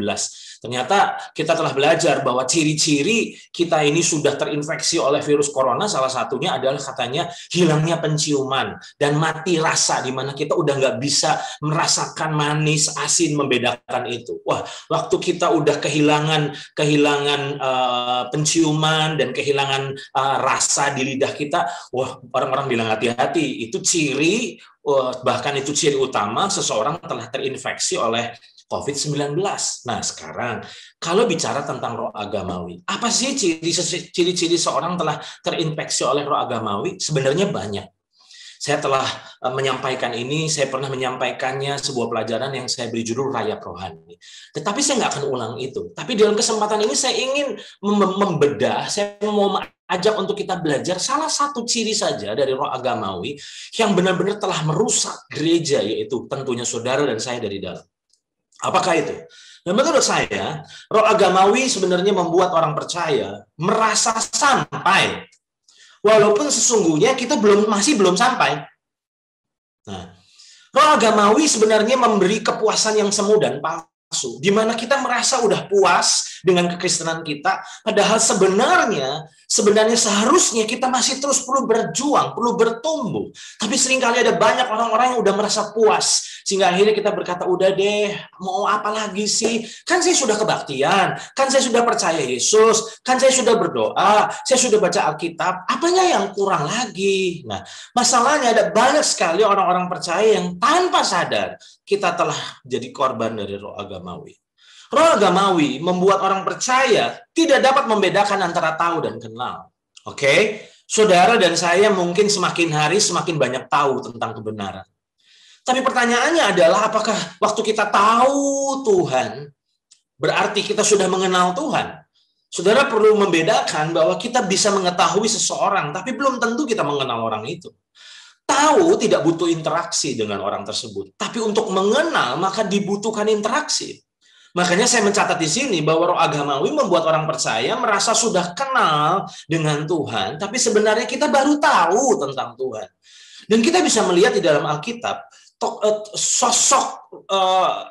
ternyata kita telah belajar bahwa ciri-ciri kita ini sudah terinfeksi oleh virus corona, salah satunya adalah katanya hilangnya penciuman dan mati rasa, di mana kita udah nggak bisa merasakan manis, asin, membedakan itu. Wah, waktu kita udah kehilangan penciuman dan kehilangan rasa di lidah kita, wah, orang-orang bilang hati-hati, itu ciri, bahkan itu ciri utama seseorang telah terinfeksi oleh COVID-19. Nah, sekarang kalau bicara tentang roh agamawi, apa sih ciri-ciri seorang telah terinfeksi oleh roh agamawi? Sebenarnya banyak. Saya telah menyampaikan ini, saya pernah menyampaikannya sebuah pelajaran yang saya beri judul Rayap Rohani. Tetapi saya nggak akan ulang itu. Tapi dalam kesempatan ini saya ingin membedah, saya mau ajak untuk kita belajar salah satu ciri saja dari roh agamawi yang benar-benar telah merusak gereja, yaitu tentunya saudara dan saya dari dalam. Apakah itu? Dan menurut saya, roh agamawi sebenarnya membuat orang percaya merasa sampai, walaupun sesungguhnya kita masih belum sampai. Nah, roh agamawi sebenarnya memberi kepuasan yang semu dan palsu, di mana kita merasa udah puas dengan kekristenan kita, padahal sebenarnya seharusnya kita masih terus perlu berjuang, perlu bertumbuh. Tapi seringkali ada banyak orang-orang yang udah merasa puas, sehingga akhirnya kita berkata, udah deh, mau apa lagi sih? Kan saya sudah kebaktian, kan saya sudah percaya Yesus, kan saya sudah berdoa, saya sudah baca Alkitab, apanya yang kurang lagi? Nah, masalahnya ada banyak sekali orang-orang percaya yang tanpa sadar kita telah jadi korban dari roh agamawi. Roh agamawi membuat orang percaya tidak dapat membedakan antara tahu dan kenal. Oke? Saudara dan saya mungkin semakin hari semakin banyak tahu tentang kebenaran. Tapi pertanyaannya adalah, apakah waktu kita tahu Tuhan, berarti kita sudah mengenal Tuhan? Saudara perlu membedakan bahwa kita bisa mengetahui seseorang, tapi belum tentu kita mengenal orang itu. Tahu tidak butuh interaksi dengan orang tersebut, tapi untuk mengenal maka dibutuhkan interaksi. Makanya saya mencatat di sini bahwa roh agamawi membuat orang percaya merasa sudah kenal dengan Tuhan, tapi sebenarnya kita baru tahu tentang Tuhan. Dan kita bisa melihat di dalam Alkitab, sosok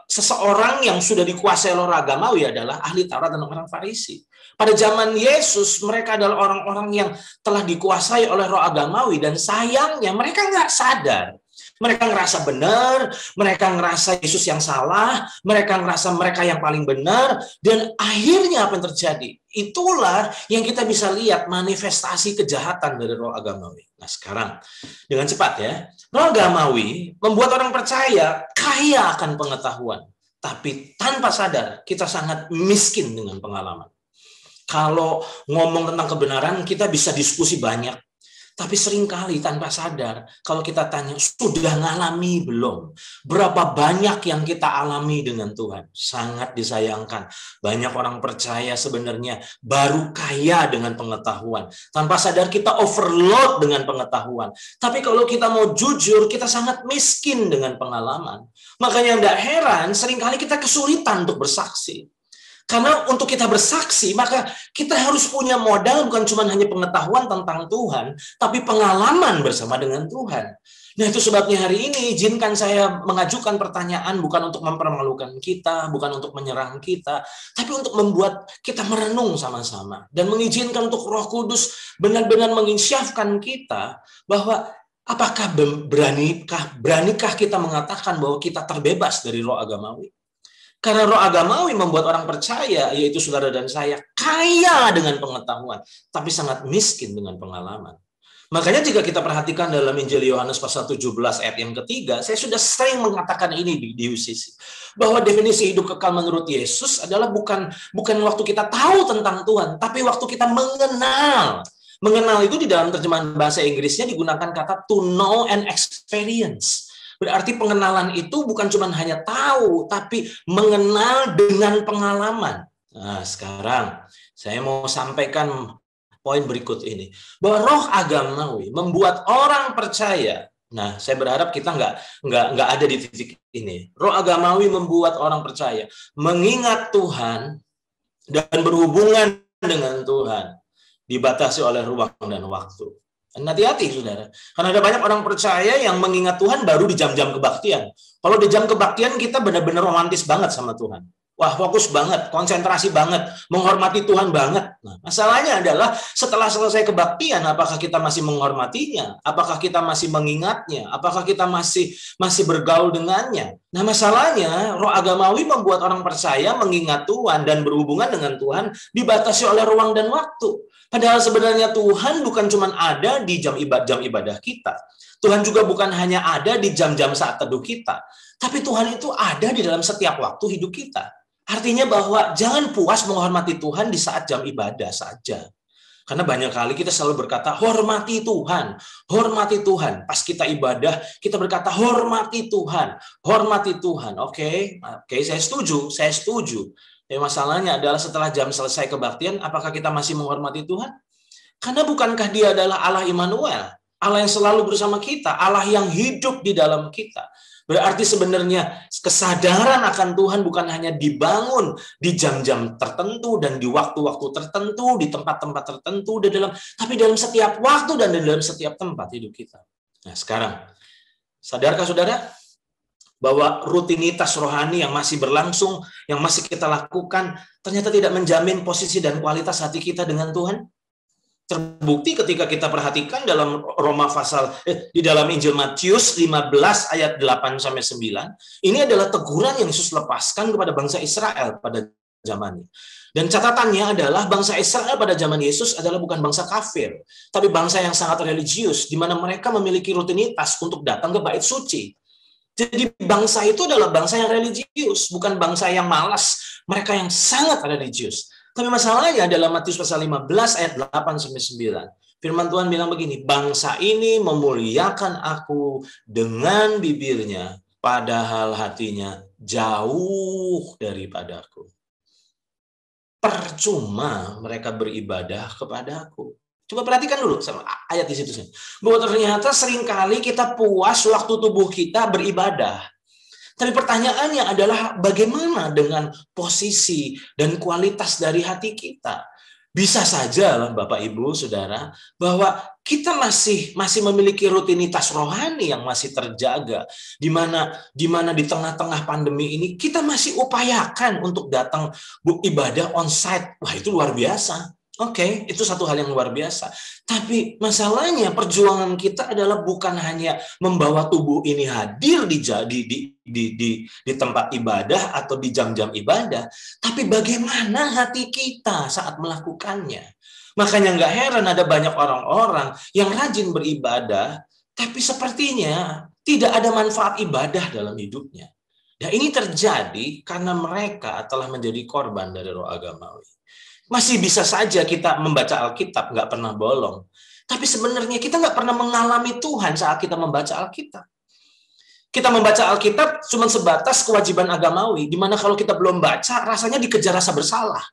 seseorang yang sudah dikuasai roh agamawi adalah ahli Taurat dan orang Farisi. Pada zaman Yesus, mereka adalah orang-orang yang telah dikuasai oleh roh agamawi, dan sayangnya mereka nggak sadar. Mereka ngerasa benar, mereka ngerasa Yesus yang salah, mereka ngerasa mereka yang paling benar, dan akhirnya apa yang terjadi? Itulah yang kita bisa lihat manifestasi kejahatan dari roh agamawi. Nah sekarang, dengan cepat ya, roh agamawi membuat orang percaya kaya akan pengetahuan, tapi tanpa sadar kita sangat miskin dengan pengalaman. Kalau ngomong tentang kebenaran, kita bisa diskusi banyak. Tapi seringkali tanpa sadar, kalau kita tanya, sudah ngalami belum? Berapa banyak yang kita alami dengan Tuhan? Sangat disayangkan. Banyak orang percaya sebenarnya baru kaya dengan pengetahuan. Tanpa sadar kita overload dengan pengetahuan. Tapi kalau kita mau jujur, kita sangat miskin dengan pengalaman. Makanya tidak heran, seringkali kita kesulitan untuk bersaksi. Karena untuk kita bersaksi, maka kita harus punya modal bukan cuma hanya pengetahuan tentang Tuhan, tapi pengalaman bersama dengan Tuhan. Nah itu sebabnya hari ini izinkan saya mengajukan pertanyaan bukan untuk mempermalukan kita, bukan untuk menyerang kita, tapi untuk membuat kita merenung sama-sama. Dan mengizinkan untuk Roh Kudus benar-benar menginsyafkan kita bahwa apakah beranikah kita mengatakan bahwa kita terbebas dari roh agamawi? Karena roh agamawi membuat orang percaya, yaitu saudara dan saya, kaya dengan pengetahuan, tapi sangat miskin dengan pengalaman. Makanya jika kita perhatikan dalam Injil Yohanes pasal 17 ayat yang ketiga, saya sudah sering mengatakan ini di UCC, bahwa definisi hidup kekal menurut Yesus adalah bukan waktu kita tahu tentang Tuhan, tapi waktu kita mengenal. Mengenal itu di dalam terjemahan bahasa Inggrisnya digunakan kata to know and experience. Berarti pengenalan itu bukan cuma hanya tahu, tapi mengenal dengan pengalaman. Nah, sekarang saya mau sampaikan poin berikut ini. Bahwa roh agamawi membuat orang percaya. Nah, saya berharap kita nggak ada di titik ini. Roh agamawi membuat orang percaya mengingat Tuhan dan berhubungan dengan Tuhan dibatasi oleh ruang dan waktu. Dan hati-hati saudara, karena ada banyak orang percaya yang mengingat Tuhan baru di jam-jam kebaktian. Kalau di jam kebaktian kita benar-benar romantis banget sama Tuhan. Wah, fokus banget, konsentrasi banget, menghormati Tuhan banget. Nah, masalahnya adalah setelah selesai kebaktian, apakah kita masih menghormatinya? Apakah kita masih mengingatnya? Apakah kita masih bergaul dengannya? Nah, masalahnya roh agamawi membuat orang percaya mengingat Tuhan dan berhubungan dengan Tuhan dibatasi oleh ruang dan waktu. Padahal sebenarnya Tuhan bukan cuma ada di jam ibadah kita. Tuhan juga bukan hanya ada di jam-jam saat teduh kita. Tapi Tuhan itu ada di dalam setiap waktu hidup kita. Artinya bahwa jangan puas menghormati Tuhan di saat jam ibadah saja. Karena banyak kali kita selalu berkata, hormati Tuhan, hormati Tuhan. Pas kita ibadah, kita berkata, hormati Tuhan, hormati Tuhan. Oke, saya setuju. Tapi masalahnya adalah setelah jam selesai kebaktian, apakah kita masih menghormati Tuhan? Karena bukankah dia adalah Allah Immanuel, Allah yang selalu bersama kita, Allah yang hidup di dalam kita. Berarti sebenarnya kesadaran akan Tuhan bukan hanya dibangun di jam-jam tertentu dan di waktu-waktu tertentu, di tempat-tempat tertentu, tapi dalam setiap waktu dan dalam setiap tempat hidup kita. Nah sekarang, sadarkah saudara bahwa rutinitas rohani yang masih berlangsung, yang masih kita lakukan, ternyata tidak menjamin posisi dan kualitas hati kita dengan Tuhan? Terbukti ketika kita perhatikan dalam di dalam Injil Matius 15 ayat 8-9, ini adalah teguran yang Yesus lepaskan kepada bangsa Israel pada zamannya. Dan catatannya adalah bangsa Israel pada zaman Yesus adalah bukan bangsa kafir, tapi bangsa yang sangat religius, di mana mereka memiliki rutinitas untuk datang ke bait suci. Jadi bangsa itu adalah bangsa yang religius, bukan bangsa yang malas, mereka yang sangat religius. Tapi masalahnya dalam Matius pasal 15 ayat 8-9, firman Tuhan bilang begini, bangsa ini memuliakan aku dengan bibirnya, padahal hatinya jauh daripadaku. Percuma mereka beribadah kepadaku. Coba perhatikan dulu sama ayat di situ. Bahwa ternyata seringkali kita puas waktu tubuh kita beribadah. Tapi pertanyaannya adalah bagaimana dengan posisi dan kualitas dari hati kita? Bisa saja lah Bapak Ibu Saudara bahwa kita masih memiliki rutinitas rohani yang masih terjaga, di mana di tengah-tengah pandemi ini kita masih upayakan untuk datang ibadah onsite. Wah, itu luar biasa. Oke, itu satu hal yang luar biasa. Tapi masalahnya perjuangan kita adalah bukan hanya membawa tubuh ini hadir di tempat ibadah atau di jam-jam ibadah, tapi bagaimana hati kita saat melakukannya. Makanya nggak heran ada banyak orang-orang yang rajin beribadah, tapi sepertinya tidak ada manfaat ibadah dalam hidupnya. Dan ini terjadi karena mereka telah menjadi korban dari roh agamawi. Masih bisa saja kita membaca Alkitab, nggak pernah bolong. Tapi sebenarnya kita nggak pernah mengalami Tuhan saat kita membaca Alkitab. Kita membaca Alkitab cuma sebatas kewajiban agamawi, di mana kalau kita belum baca, rasanya dikejar rasa bersalah.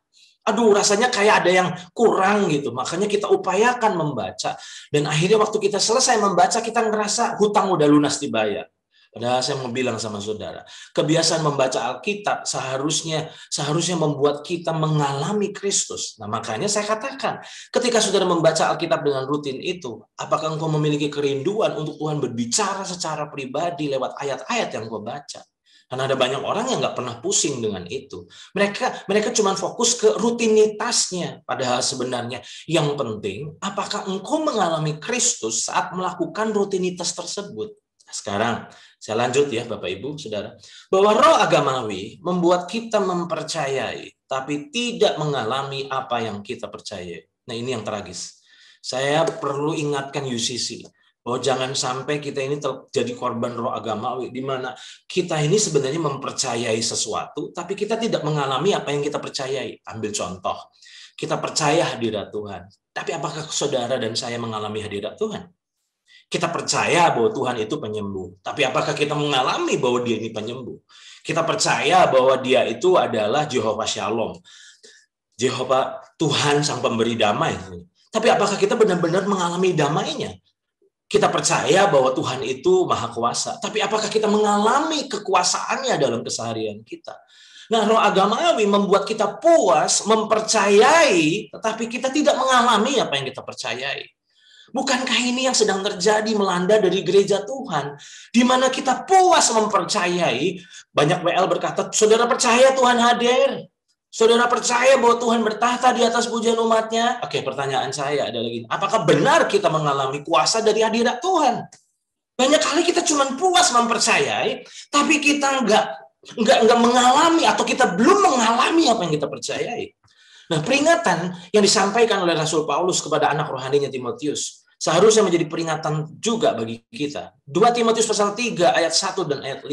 Aduh, rasanya kayak ada yang kurang gitu. Makanya kita upayakan membaca. Dan akhirnya waktu kita selesai membaca, kita ngerasa hutang udah lunas dibayar. Padahal saya mau bilang sama saudara, kebiasaan membaca Alkitab seharusnya membuat kita mengalami Kristus. Nah, makanya saya katakan, ketika saudara membaca Alkitab dengan rutin itu, apakah engkau memiliki kerinduan untuk Tuhan berbicara secara pribadi lewat ayat-ayat yang engkau baca? Karena ada banyak orang yang nggak pernah pusing dengan itu. Mereka cuma fokus ke rutinitasnya. Padahal sebenarnya yang penting, apakah engkau mengalami Kristus saat melakukan rutinitas tersebut? Nah, sekarang saya lanjut ya Bapak Ibu Saudara, bahwa roh agamawi membuat kita mempercayai tapi tidak mengalami apa yang kita percayai. Nah, ini yang tragis. Saya perlu ingatkan UCC bahwa jangan sampai kita ini terjadi korban roh agamawi, di mana kita ini sebenarnya mempercayai sesuatu tapi kita tidak mengalami apa yang kita percayai. Ambil contoh, kita percaya hadirat Tuhan, tapi apakah saudara dan saya mengalami hadirat Tuhan? Kita percaya bahwa Tuhan itu penyembuh. Tapi apakah kita mengalami bahwa dia ini penyembuh? Kita percaya bahwa dia itu adalah Jehovah Shalom. Jehovah Tuhan sang pemberi damai. Tapi apakah kita benar-benar mengalami damainya? Kita percaya bahwa Tuhan itu maha kuasa. Tapi apakah kita mengalami kekuasaannya dalam keseharian kita? Nah, roh agamawi membuat kita puas, mempercayai, tetapi kita tidak mengalami apa yang kita percayai. Bukankah ini yang sedang terjadi melanda dari gereja Tuhan? Di mana kita puas mempercayai, banyak WL berkata, saudara percaya Tuhan hadir? Saudara percaya bahwa Tuhan bertahta di atas pujian umatnya? Oke, pertanyaan saya adalah gini, apakah benar kita mengalami kuasa dari hadirat Tuhan? Banyak kali kita cuma puas mempercayai, tapi kita nggak mengalami atau kita belum mengalami apa yang kita percayai. Nah, peringatan yang disampaikan oleh Rasul Paulus kepada anak rohaninya Timotius seharusnya menjadi peringatan juga bagi kita. 2 Timotius pasal 3 ayat 1 dan ayat 5.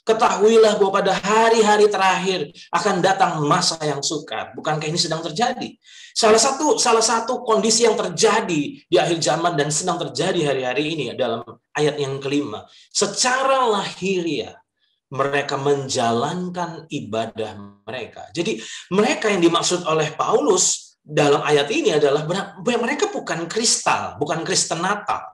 Ketahuilah bahwa pada hari-hari terakhir akan datang masa yang sukar. Bukankah ini sedang terjadi? Salah satu kondisi yang terjadi di akhir zaman dan sedang terjadi hari-hari ini dalam ayat yang kelima. Secara lahiriah mereka menjalankan ibadah mereka. Jadi mereka yang dimaksud oleh Paulus dalam ayat ini adalah mereka bukan kristal, bukan Kristen Natal.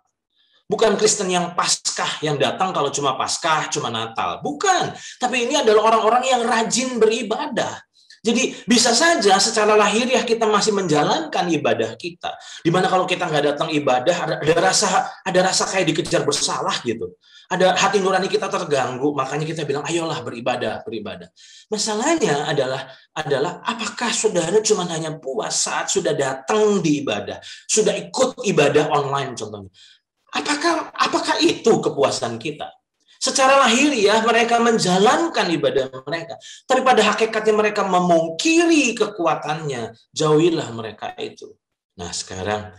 Bukan Kristen yang Paskah, yang datang kalau cuma Paskah, cuma Natal. Bukan. Tapi ini adalah orang-orang yang rajin beribadah. Jadi bisa saja secara lahiriah kita masih menjalankan ibadah kita. Dimana kalau kita nggak datang ibadah, ada rasa kayak dikejar bersalah gitu. Ada hati nurani kita terganggu, makanya kita bilang, ayolah beribadah. Masalahnya adalah apakah saudara cuma hanya puas saat sudah datang di ibadah, sudah ikut ibadah online contohnya. Apakah itu kepuasan kita? Secara lahiriah mereka menjalankan ibadah mereka, tapi pada hakikatnya mereka memungkiri kekuatannya. Jauhilah mereka itu. Nah sekarang,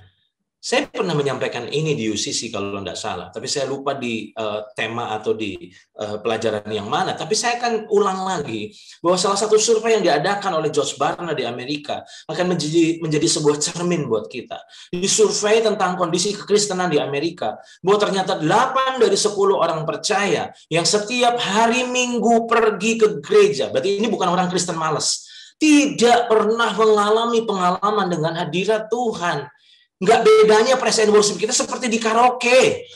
saya pernah menyampaikan ini di UCC kalau tidak salah, tapi saya lupa di tema atau di pelajaran yang mana. Tapi saya akan ulang lagi bahwa salah satu survei yang diadakan oleh George Barna di Amerika akan menjadi sebuah cermin buat kita. Di survei tentang kondisi kekristenan di Amerika, bahwa ternyata 8 dari 10 orang percaya yang setiap hari Minggu pergi ke gereja, berarti ini bukan orang Kristen malas, tidak pernah mengalami pengalaman dengan hadirat Tuhan. Nggak bedanya praise and worship kita seperti di karaoke.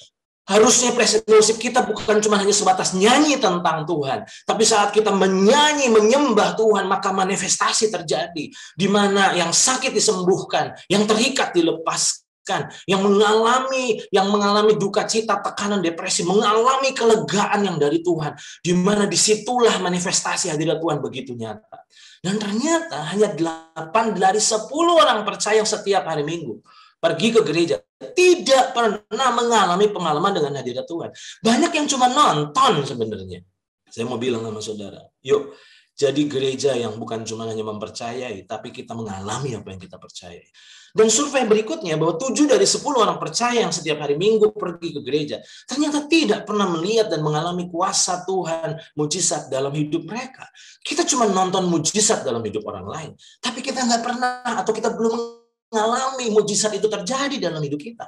Harusnya praise and worship kita bukan cuma hanya sebatas nyanyi tentang Tuhan, tapi saat kita menyanyi, menyembah Tuhan, maka manifestasi terjadi. Di mana yang sakit disembuhkan, yang terikat dilepaskan, yang mengalami duka cita, tekanan, depresi, mengalami kelegaan yang dari Tuhan. Di mana disitulah manifestasi hadirat Tuhan begitu nyata. Dan ternyata hanya 8 dari 10 orang percaya yang setiap hari Minggu pergi ke gereja tidak pernah mengalami pengalaman dengan hadirat Tuhan. Banyak yang cuma nonton sebenarnya. Saya mau bilang sama saudara, yuk jadi gereja yang bukan cuma hanya mempercayai, tapi kita mengalami apa yang kita percayai. Dan survei berikutnya bahwa 7 dari 10 orang percaya yang setiap hari Minggu pergi ke gereja ternyata tidak pernah melihat dan mengalami kuasa Tuhan, mujizat dalam hidup mereka. Kita cuma nonton mujizat dalam hidup orang lain, tapi kita nggak pernah atau kita belum mengalami mujizat itu terjadi dalam hidup kita.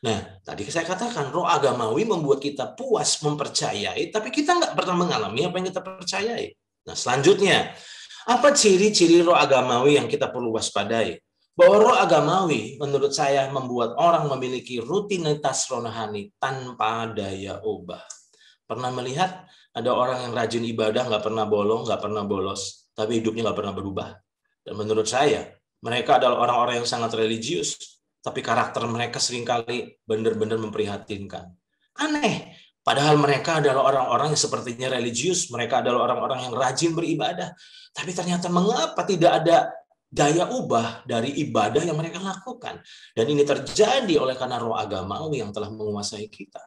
Nah, tadi saya katakan roh agamawi membuat kita puas mempercayai, tapi kita nggak pernah mengalami apa yang kita percayai. Nah, selanjutnya, apa ciri-ciri roh agamawi yang kita perlu waspadai? Bahwa roh agamawi menurut saya membuat orang memiliki rutinitas rohani tanpa daya ubah. Pernah melihat ada orang yang rajin ibadah, nggak pernah bolong, nggak pernah bolos, tapi hidupnya nggak pernah berubah. Dan menurut saya, mereka adalah orang-orang yang sangat religius, tapi karakter mereka seringkali benar-benar memprihatinkan. Aneh, padahal mereka adalah orang-orang yang sepertinya religius, mereka adalah orang-orang yang rajin beribadah, tapi ternyata mengapa tidak ada daya ubah dari ibadah yang mereka lakukan? Dan ini terjadi oleh karena roh agamawi yang telah menguasai kita.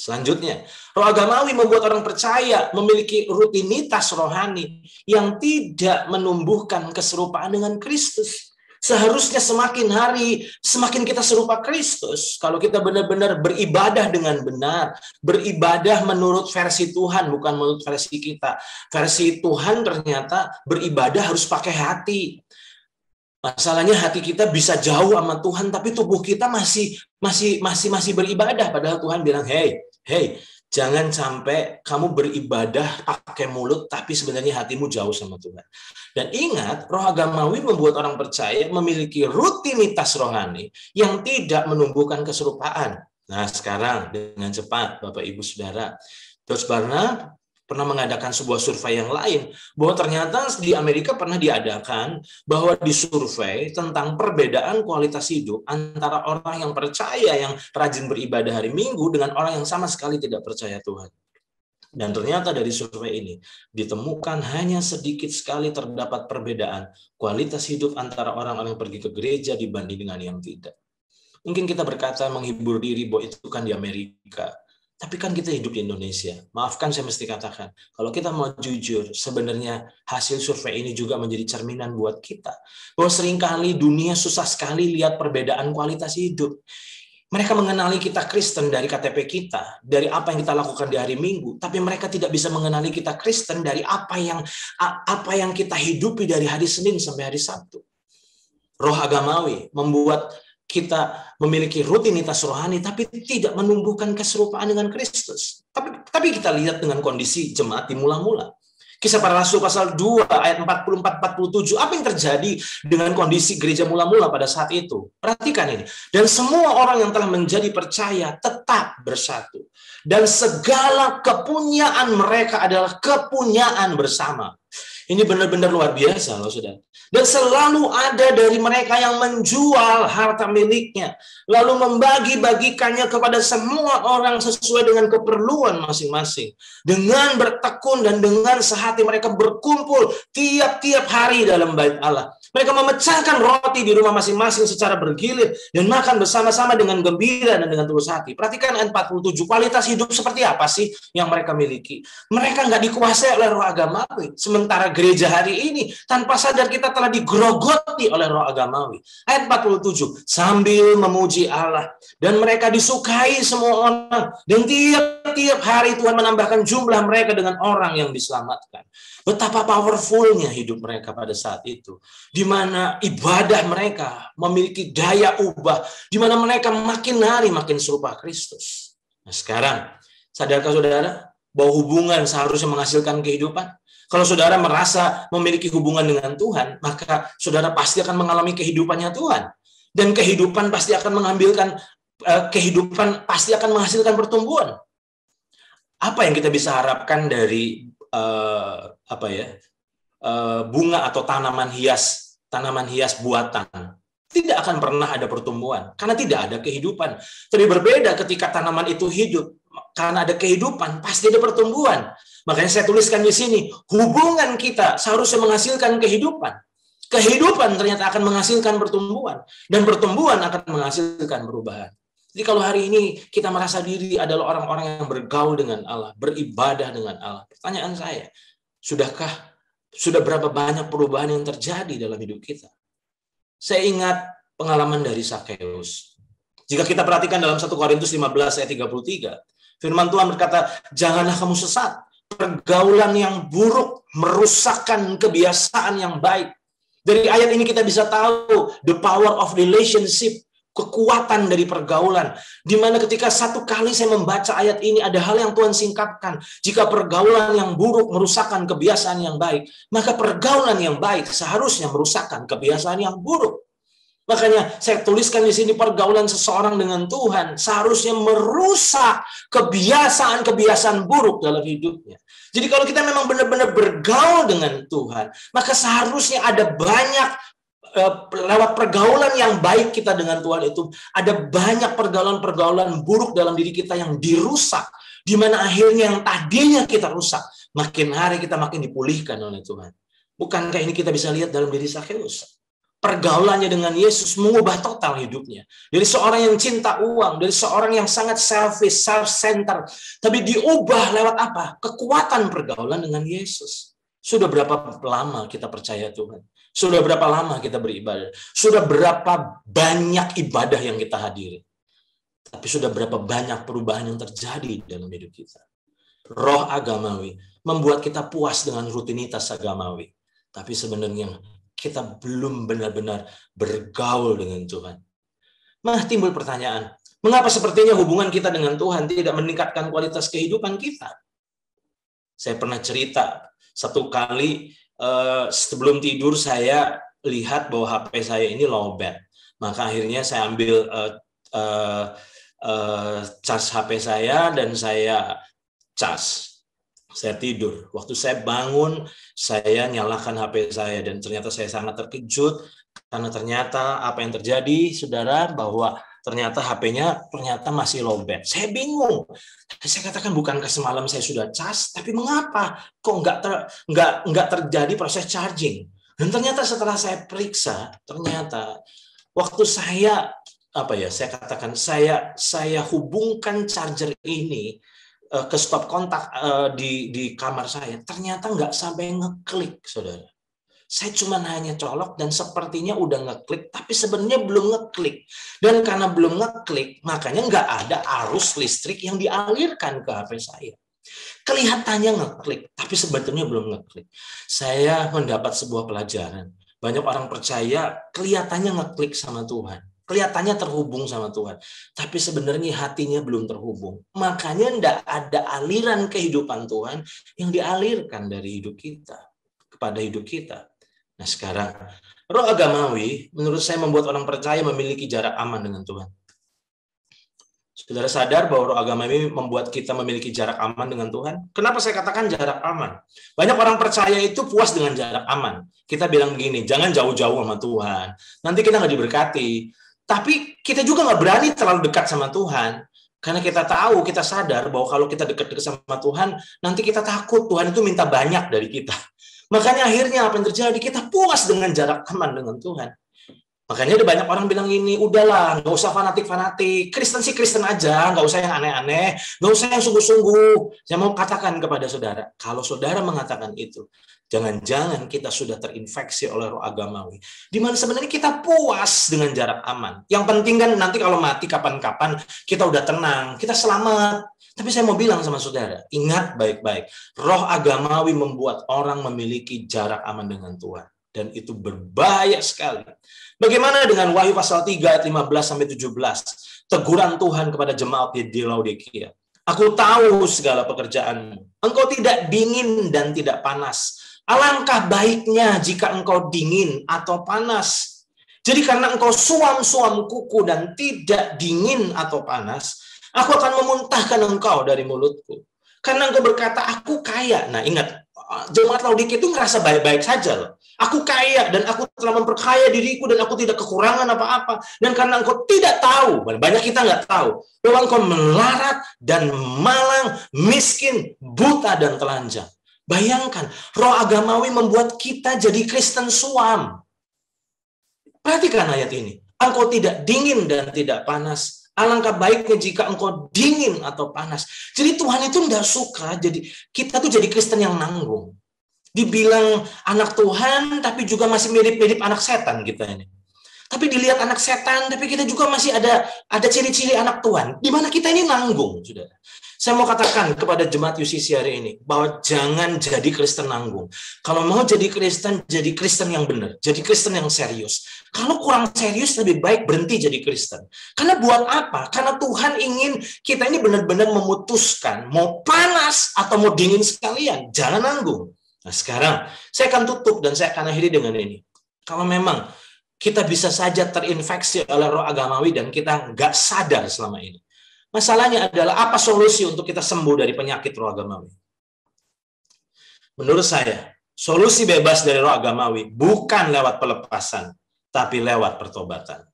Selanjutnya, roh agamawi membuat orang percaya memiliki rutinitas rohani yang tidak menumbuhkan keserupaan dengan Kristus. Seharusnya semakin hari, semakin kita serupa Kristus. Kalau kita benar-benar beribadah dengan benar, beribadah menurut versi Tuhan, bukan menurut versi kita. Versi Tuhan ternyata beribadah harus pakai hati. Masalahnya hati kita bisa jauh sama Tuhan, tapi tubuh kita masih beribadah. Padahal Tuhan bilang, hey, jangan sampai kamu beribadah pakai mulut, tapi sebenarnya hatimu jauh sama Tuhan. Dan ingat, roh agamawi membuat orang percaya memiliki rutinitas rohani yang tidak menumbuhkan keserupaan. Nah sekarang dengan cepat, Bapak Ibu Saudara, George Barna pernah mengadakan sebuah survei yang lain, bahwa ternyata di Amerika pernah diadakan bahwa disurvei tentang perbedaan kualitas hidup antara orang yang percaya, yang rajin beribadah hari Minggu, dengan orang yang sama sekali tidak percaya Tuhan. Dan ternyata dari survei ini ditemukan hanya sedikit sekali terdapat perbedaan kualitas hidup antara orang-orang yang pergi ke gereja dibanding dengan yang tidak. Mungkin kita berkata menghibur diri bahwa itu kan di Amerika. Tapi kan kita hidup di Indonesia. Maafkan saya mesti katakan, kalau kita mau jujur, sebenarnya hasil survei ini juga menjadi cerminan buat kita. Bahwa seringkali dunia susah sekali lihat perbedaan kualitas hidup. Mereka mengenali kita Kristen dari KTP kita, dari apa yang kita lakukan di hari Minggu, tapi mereka tidak bisa mengenali kita Kristen dari apa yang kita hidupi dari hari Senin sampai hari Sabtu. Roh agamawi membuat kita memiliki rutinitas rohani, tapi tidak menumbuhkan keserupaan dengan Kristus. Tapi kita lihat dengan kondisi jemaat di mula-mula. Kisah Para Rasul pasal 2 ayat 44-47. Apa yang terjadi dengan kondisi gereja mula-mula pada saat itu? Perhatikan ini. Dan semua orang yang telah menjadi percaya tetap bersatu. Dan segala kepunyaan mereka adalah kepunyaan bersama. Ini benar-benar luar biasa loh saudara. Dan selalu ada dari mereka yang menjual harta miliknya. Lalu membagi-bagikannya kepada semua orang sesuai dengan keperluan masing-masing. Dengan bertekun dan dengan sehati mereka berkumpul tiap-tiap hari dalam bait Allah. Mereka memecahkan roti di rumah masing-masing secara bergilir. Dan makan bersama-sama dengan gembira dan dengan tulus hati. Perhatikan ayat 47. Kualitas hidup seperti apa sih yang mereka miliki? Mereka nggak dikuasai oleh roh agamawi. Sementara gereja hari ini tanpa sadar kita telah digrogoti oleh roh agamawi. Ayat 47, sambil memuji Allah dan mereka disukai semua orang dan tiap-tiap hari Tuhan menambahkan jumlah mereka dengan orang yang diselamatkan. Betapa powerfulnya hidup mereka pada saat itu, di mana ibadah mereka memiliki daya ubah, di mana mereka makin hari makin serupa Kristus. Nah sekarang, sadarkah saudara bahwa hubungan seharusnya menghasilkan kehidupan? Kalau saudara merasa memiliki hubungan dengan Tuhan, maka saudara pasti akan mengalami kehidupannya Tuhan. Dan kehidupan pasti akan menghasilkan pertumbuhan. Apa yang kita bisa harapkan dari bunga atau tanaman hias buatan? Tidak akan pernah ada pertumbuhan karena tidak ada kehidupan. Tapi berbeda ketika tanaman itu hidup, karena ada kehidupan pasti ada pertumbuhan. Makanya saya tuliskan di sini, hubungan kita seharusnya menghasilkan kehidupan. Kehidupan ternyata akan menghasilkan pertumbuhan. Dan pertumbuhan akan menghasilkan perubahan. Jadi kalau hari ini kita merasa diri adalah orang-orang yang bergaul dengan Allah, beribadah dengan Allah. Pertanyaan saya, sudah berapa banyak perubahan yang terjadi dalam hidup kita? Saya ingat pengalaman dari Sakeus. Jika kita perhatikan dalam 1 Korintus 15 ayat 33, firman Tuhan berkata, janganlah kamu sesat. Pergaulan yang buruk merusakkan kebiasaan yang baik. Dari ayat ini kita bisa tahu the power of relationship, kekuatan dari pergaulan. Di mana ketika satu kali saya membaca ayat ini ada hal yang Tuhan singkapkan. Jika pergaulan yang buruk merusakkan kebiasaan yang baik, maka pergaulan yang baik seharusnya merusakkan kebiasaan yang buruk. Makanya saya tuliskan di sini pergaulan seseorang dengan Tuhan seharusnya merusak kebiasaan-kebiasaan buruk dalam hidupnya. Jadi kalau kita memang benar-benar bergaul dengan Tuhan, maka seharusnya ada banyak lewat pergaulan yang baik kita dengan Tuhan itu, ada banyak pergaulan-pergaulan buruk dalam diri kita yang dirusak, di mana akhirnya yang tadinya kita rusak, makin hari kita makin dipulihkan oleh Tuhan. Bukankah ini kita bisa lihat dalam diri Sakeus? Pergaulannya dengan Yesus mengubah total hidupnya. Dari seorang yang cinta uang, dari seorang yang sangat selfish, self-centered, tapi diubah lewat apa? Kekuatan pergaulan dengan Yesus. Sudah berapa lama kita percaya Tuhan? Sudah berapa lama kita beribadah? Sudah berapa banyak ibadah yang kita hadiri? Tapi sudah berapa banyak perubahan yang terjadi dalam hidup kita? Roh agamawi membuat kita puas dengan rutinitas agamawi. Tapi sebenarnya kita belum benar-benar bergaul dengan Tuhan. Nah, timbul pertanyaan, mengapa sepertinya hubungan kita dengan Tuhan tidak meningkatkan kualitas kehidupan kita? Saya pernah cerita, satu kali sebelum tidur saya lihat bahwa HP saya ini lowbat. Maka akhirnya saya ambil charge HP saya dan saya charge. Saya tidur. Waktu saya bangun, saya nyalakan HP saya dan ternyata saya sangat terkejut karena ternyata apa yang terjadi, saudara, bahwa ternyata HP-nya ternyata masih lowbat. Saya bingung. Saya katakan bukankah semalam saya sudah cas, tapi mengapa kok nggak terjadi proses charging? Dan ternyata setelah saya periksa, ternyata waktu saya saya hubungkan charger ini ke stop kontak di kamar saya, ternyata nggak sampai ngeklik, saudara. Saya cuma hanya colok dan sepertinya udah ngeklik, tapi sebenarnya belum ngeklik. Dan karena belum ngeklik, makanya nggak ada arus listrik yang dialirkan ke HP saya. Kelihatannya ngeklik, tapi sebetulnya belum ngeklik. Saya mendapat sebuah pelajaran. Banyak orang percaya kelihatannya ngeklik sama Tuhan, Kelihatannya terhubung sama Tuhan, tapi sebenarnya hatinya belum terhubung. Makanya tidak ada aliran kehidupan Tuhan yang dialirkan dari hidup kita kepada hidup kita. Nah sekarang, roh agamawi menurut saya membuat orang percaya memiliki jarak aman dengan Tuhan. Saudara sadar bahwa roh agamawi membuat kita memiliki jarak aman dengan Tuhan? Kenapa saya katakan jarak aman? Banyak orang percaya itu puas dengan jarak aman. Kita bilang begini, jangan jauh-jauh sama Tuhan. Nanti kita nggak diberkati. Tapi kita juga nggak berani terlalu dekat sama Tuhan. Karena kita tahu, kita sadar bahwa kalau kita dekat-dekat sama Tuhan, nanti kita takut Tuhan itu minta banyak dari kita. Makanya akhirnya apa yang terjadi? Kita puas dengan jarak aman dengan Tuhan. Makanya ada banyak orang bilang gini, udahlah, nggak usah fanatik-fanatik. Kristen sih Kristen aja, nggak usah yang aneh-aneh, nggak usah yang sungguh-sungguh. Saya mau katakan kepada saudara, kalau saudara mengatakan itu, jangan-jangan kita sudah terinfeksi oleh roh agamawi. Di mana sebenarnya kita puas dengan jarak aman. Yang penting kan nanti kalau mati kapan-kapan, kita udah tenang, kita selamat. Tapi saya mau bilang sama saudara, ingat baik-baik, roh agamawi membuat orang memiliki jarak aman dengan Tuhan. Dan itu berbahaya sekali. Bagaimana dengan Wahyu pasal 3 ayat 15-17? Teguran Tuhan kepada jemaat di Laodikia. Aku tahu segala pekerjaanmu. Engkau tidak dingin dan tidak panas. Alangkah baiknya jika engkau dingin atau panas. Jadi karena engkau suam-suam kuku dan tidak dingin atau panas, aku akan memuntahkan engkau dari mulutku. Karena engkau berkata, aku kaya. Nah ingat, jemaat Laodikia itu ngerasa baik-baik saja loh. Aku kaya dan aku telah memperkaya diriku dan aku tidak kekurangan apa-apa. Dan karena engkau tidak tahu, banyak kita nggak tahu, bahwa engkau melarat dan malang, miskin, buta dan telanjang. Bayangkan, roh agamawi membuat kita jadi Kristen suam. Perhatikan ayat ini. Engkau tidak dingin dan tidak panas. Alangkah baiknya jika engkau dingin atau panas. Jadi Tuhan itu tidak suka. Jadi kita tuh jadi Kristen yang nanggung. Dibilang anak Tuhan, tapi juga masih mirip-mirip anak setan kita ini. Tapi dilihat anak setan, tapi kita juga masih ada ciri-ciri anak Tuhan. Di mana kita ini nanggung, saudara. Saya mau katakan kepada jemaat UCC hari ini, bahwa jangan jadi Kristen nanggung. Kalau mau jadi Kristen yang benar. Jadi Kristen yang serius. Kalau kurang serius, lebih baik berhenti jadi Kristen. Karena buat apa? Karena Tuhan ingin kita ini benar-benar memutuskan, mau panas atau mau dingin sekalian. Jangan nanggung. Nah sekarang, saya akan tutup dan saya akan akhiri dengan ini. Kalau memang kita bisa saja terinfeksi oleh roh agamawi dan kita nggak sadar selama ini. Masalahnya adalah apa solusi untuk kita sembuh dari penyakit roh agamawi? Menurut saya, solusi bebas dari roh agamawi bukan lewat pelepasan, tapi lewat pertobatan.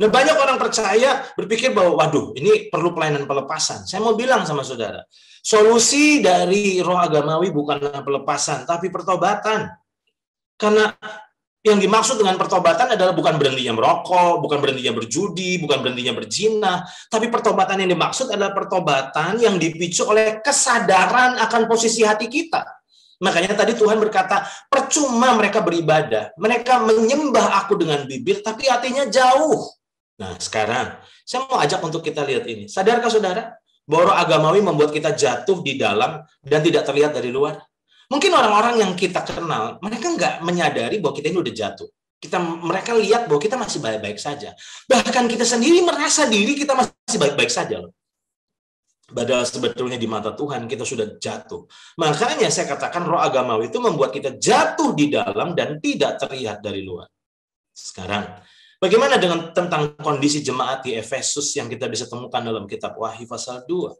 Nah, banyak orang percaya berpikir bahwa, waduh, ini perlu pelayanan pelepasan. Saya mau bilang sama saudara, solusi dari roh agamawi bukanlah pelepasan, tapi pertobatan. Karena yang dimaksud dengan pertobatan adalah bukan berhentinya merokok, bukan berhentinya berjudi, bukan berhentinya berzina, tapi pertobatan yang dimaksud adalah pertobatan yang dipicu oleh kesadaran akan posisi hati kita. Makanya tadi Tuhan berkata, percuma mereka beribadah, mereka menyembah aku dengan bibir, tapi hatinya jauh. Nah sekarang, saya mau ajak untuk kita lihat ini. Sadarkah saudara, bahwa roh agamawi membuat kita jatuh di dalam dan tidak terlihat dari luar? Mungkin orang-orang yang kita kenal, mereka nggak menyadari bahwa kita ini udah jatuh. Mereka lihat bahwa kita masih baik-baik saja. Bahkan kita sendiri merasa diri kita masih baik-baik saja loh. Padahal sebetulnya di mata Tuhan kita sudah jatuh. Makanya saya katakan roh agamawi itu membuat kita jatuh di dalam dan tidak terlihat dari luar. Sekarang, bagaimana dengan tentang kondisi jemaat di Efesus yang kita bisa temukan dalam kitab Wahyu pasal 2?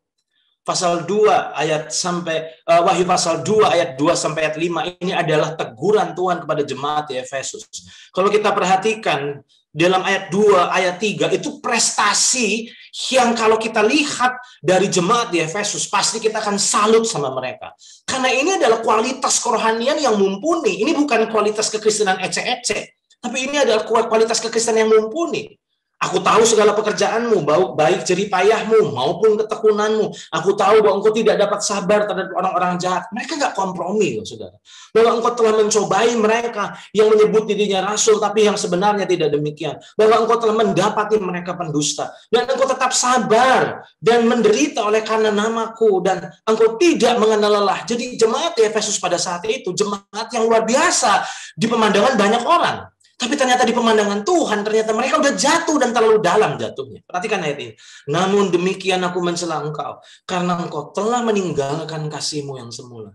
Pasal 2 ayat sampai Wahyu pasal 2 ayat 2 sampai ayat 5 ini adalah teguran Tuhan kepada jemaat di Efesus. Kalau kita perhatikan dalam ayat 2 ayat 3 itu prestasi yang kalau kita lihat dari jemaat di Efesus pasti kita akan salut sama mereka. Karena ini adalah kualitas kerohanian yang mumpuni. Ini bukan kualitas kekristenan ecek-ecek, tapi ini adalah kualitas kekristenan yang mumpuni. Aku tahu segala pekerjaanmu, baik jerih payahmu maupun ketekunanmu. Aku tahu bahwa engkau tidak dapat sabar terhadap orang-orang jahat. Mereka nggak kompromi, loh, saudara. Bahwa engkau telah mencobai mereka yang menyebut dirinya rasul, tapi yang sebenarnya tidak demikian. Bahwa engkau telah mendapati mereka pendusta. Dan engkau tetap sabar dan menderita oleh karena namaku. Dan engkau tidak mengenal lelah. Jadi jemaat di Efesus pada saat itu, jemaat yang luar biasa di pemandangan banyak orang. Tapi ternyata di pemandangan Tuhan, ternyata mereka udah jatuh dan terlalu dalam jatuhnya. Perhatikan ayat ini. Namun demikian aku mencela engkau, karena engkau telah meninggalkan kasihmu yang semula.